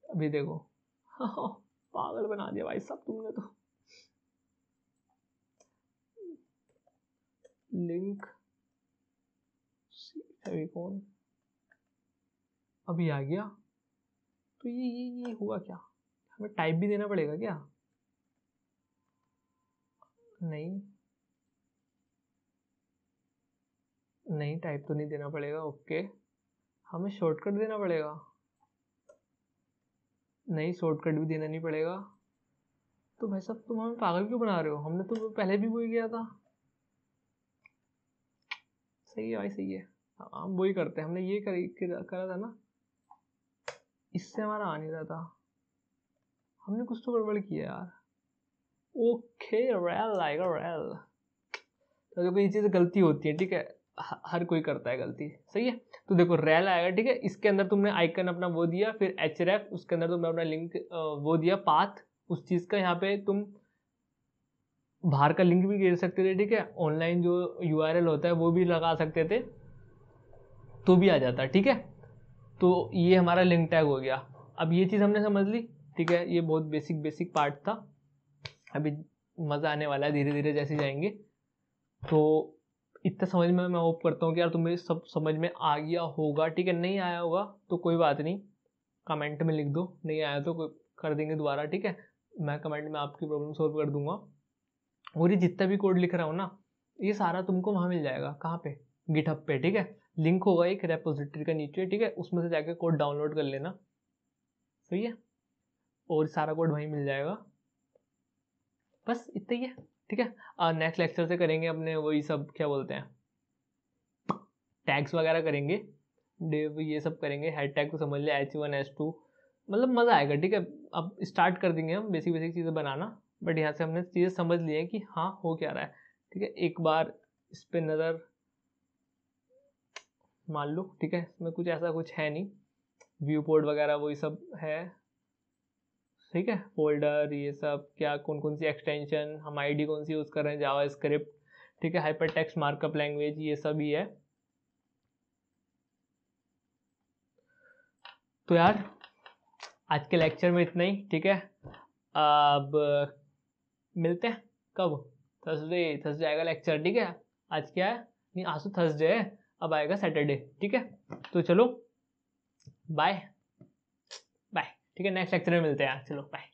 अभी देखो पागल बना दिया भाई साहब तुमने तो। लिंक फेविकोल अभी आ गया। तो ये हुआ क्या, हमें टाइप भी देना पड़ेगा क्या? नहीं नहीं, टाइप तो नहीं देना पड़ेगा, ओके। हमें शॉर्टकट देना पड़ेगा, नहीं शॉर्टकट भी देना नहीं पड़ेगा। तो भाई साहब तुम हमें पागल क्यों बना रहे हो, हमने तो पहले भी वही किया था। सही है भाई, सही है, हम वही करते हैं, हमने ये करा था ना, इससे हमारा आ नहीं रहा था, हमने कुछ तो गड़बड़ किया यार। ओके, रेल आएगा, रेल। तो देखो ये चीज़ गलती होती है, ठीक है, हर कोई करता है गलती, सही है। तो देखो रेल आएगा, ठीक है, इसके अंदर तुमने आइकन अपना वो दिया, फिर href, उसके अंदर तुमने अपना लिंक वो दिया, पाथ उस चीज़ का, यहाँ पे तुम बाहर का लिंक भी दे सकते थे, ठीक है, ऑनलाइन जो URL होता है वो भी लगा सकते थे, तो भी आ जाता, ठीक है। तो ये हमारा लिंक टैग हो गया। अब ये चीज़ हमने समझ ली, ठीक है, ये बहुत बेसिक पार्ट था। अभी मज़ा आने वाला है धीरे धीरे जैसे जाएंगे। तो इतना समझ में मैं होप करता हूँ कि यार तुम्हें सब समझ में आ गया होगा, ठीक है। नहीं आया होगा तो कोई बात नहीं, कमेंट में लिख दो, नहीं आया तो कोई कर देंगे दोबारा, ठीक है, मैं कमेंट में आपकी प्रॉब्लम सॉल्व कर दूंगा। और ये जितना भी कोड लिख रहा हूँ ना, ये सारा तुमको वहाँ मिल जाएगा, कहाँ पे, गिटहब पे, ठीक है, लिंक होगा एक रेपोजिटरी का नीचे, ठीक है, उसमें से जाके कोड डाउनलोड कर लेना, सही है, और सारा कोड वहीं मिल जाएगा। बस इतना ही है, ठीक है। नेक्स्ट लेक्चर से करेंगे अपने वही सब, क्या बोलते हैं, टैग्स वगैरह करेंगे, डिव ये सब करेंगे, हेड टैग तो समझ लिया, H1 H2, मतलब मज़ा आएगा, ठीक है। अब स्टार्ट कर देंगे हम बेसिक चीज़ें बनाना, बट यहाँ से हमने चीज़ें समझ ली है कि हाँ हो क्या रहा है, ठीक है। एक बार इस पर नज़र मान लो, ठीक है, इसमें कुछ ऐसा कुछ है नहीं, व्यू पोर्ट वगैरह वही सब है, ठीक है, फोल्डर ये सब, क्या कौन कौन सी एक्सटेंशन, हम आईडी कौन सी यूज़ कर रहे हैं, जावा स्क्रिप्ट, ठीक है, हाइपर टेक्स्ट मार्कअप लैंग्वेज, ये सब ही है। तो यार आज के लेक्चर में इतना ही, ठीक है। अब मिलते हैं कब, थर्सडे आएगा लेक्चर, ठीक है। आज क्या है, नहीं आज तो थर्सडे है, अब आएगा सैटरडे, ठीक है। तो चलो बाय बाय, ठीक है, नेक्स्ट लेक्चर में मिलते हैं, चलो बाय।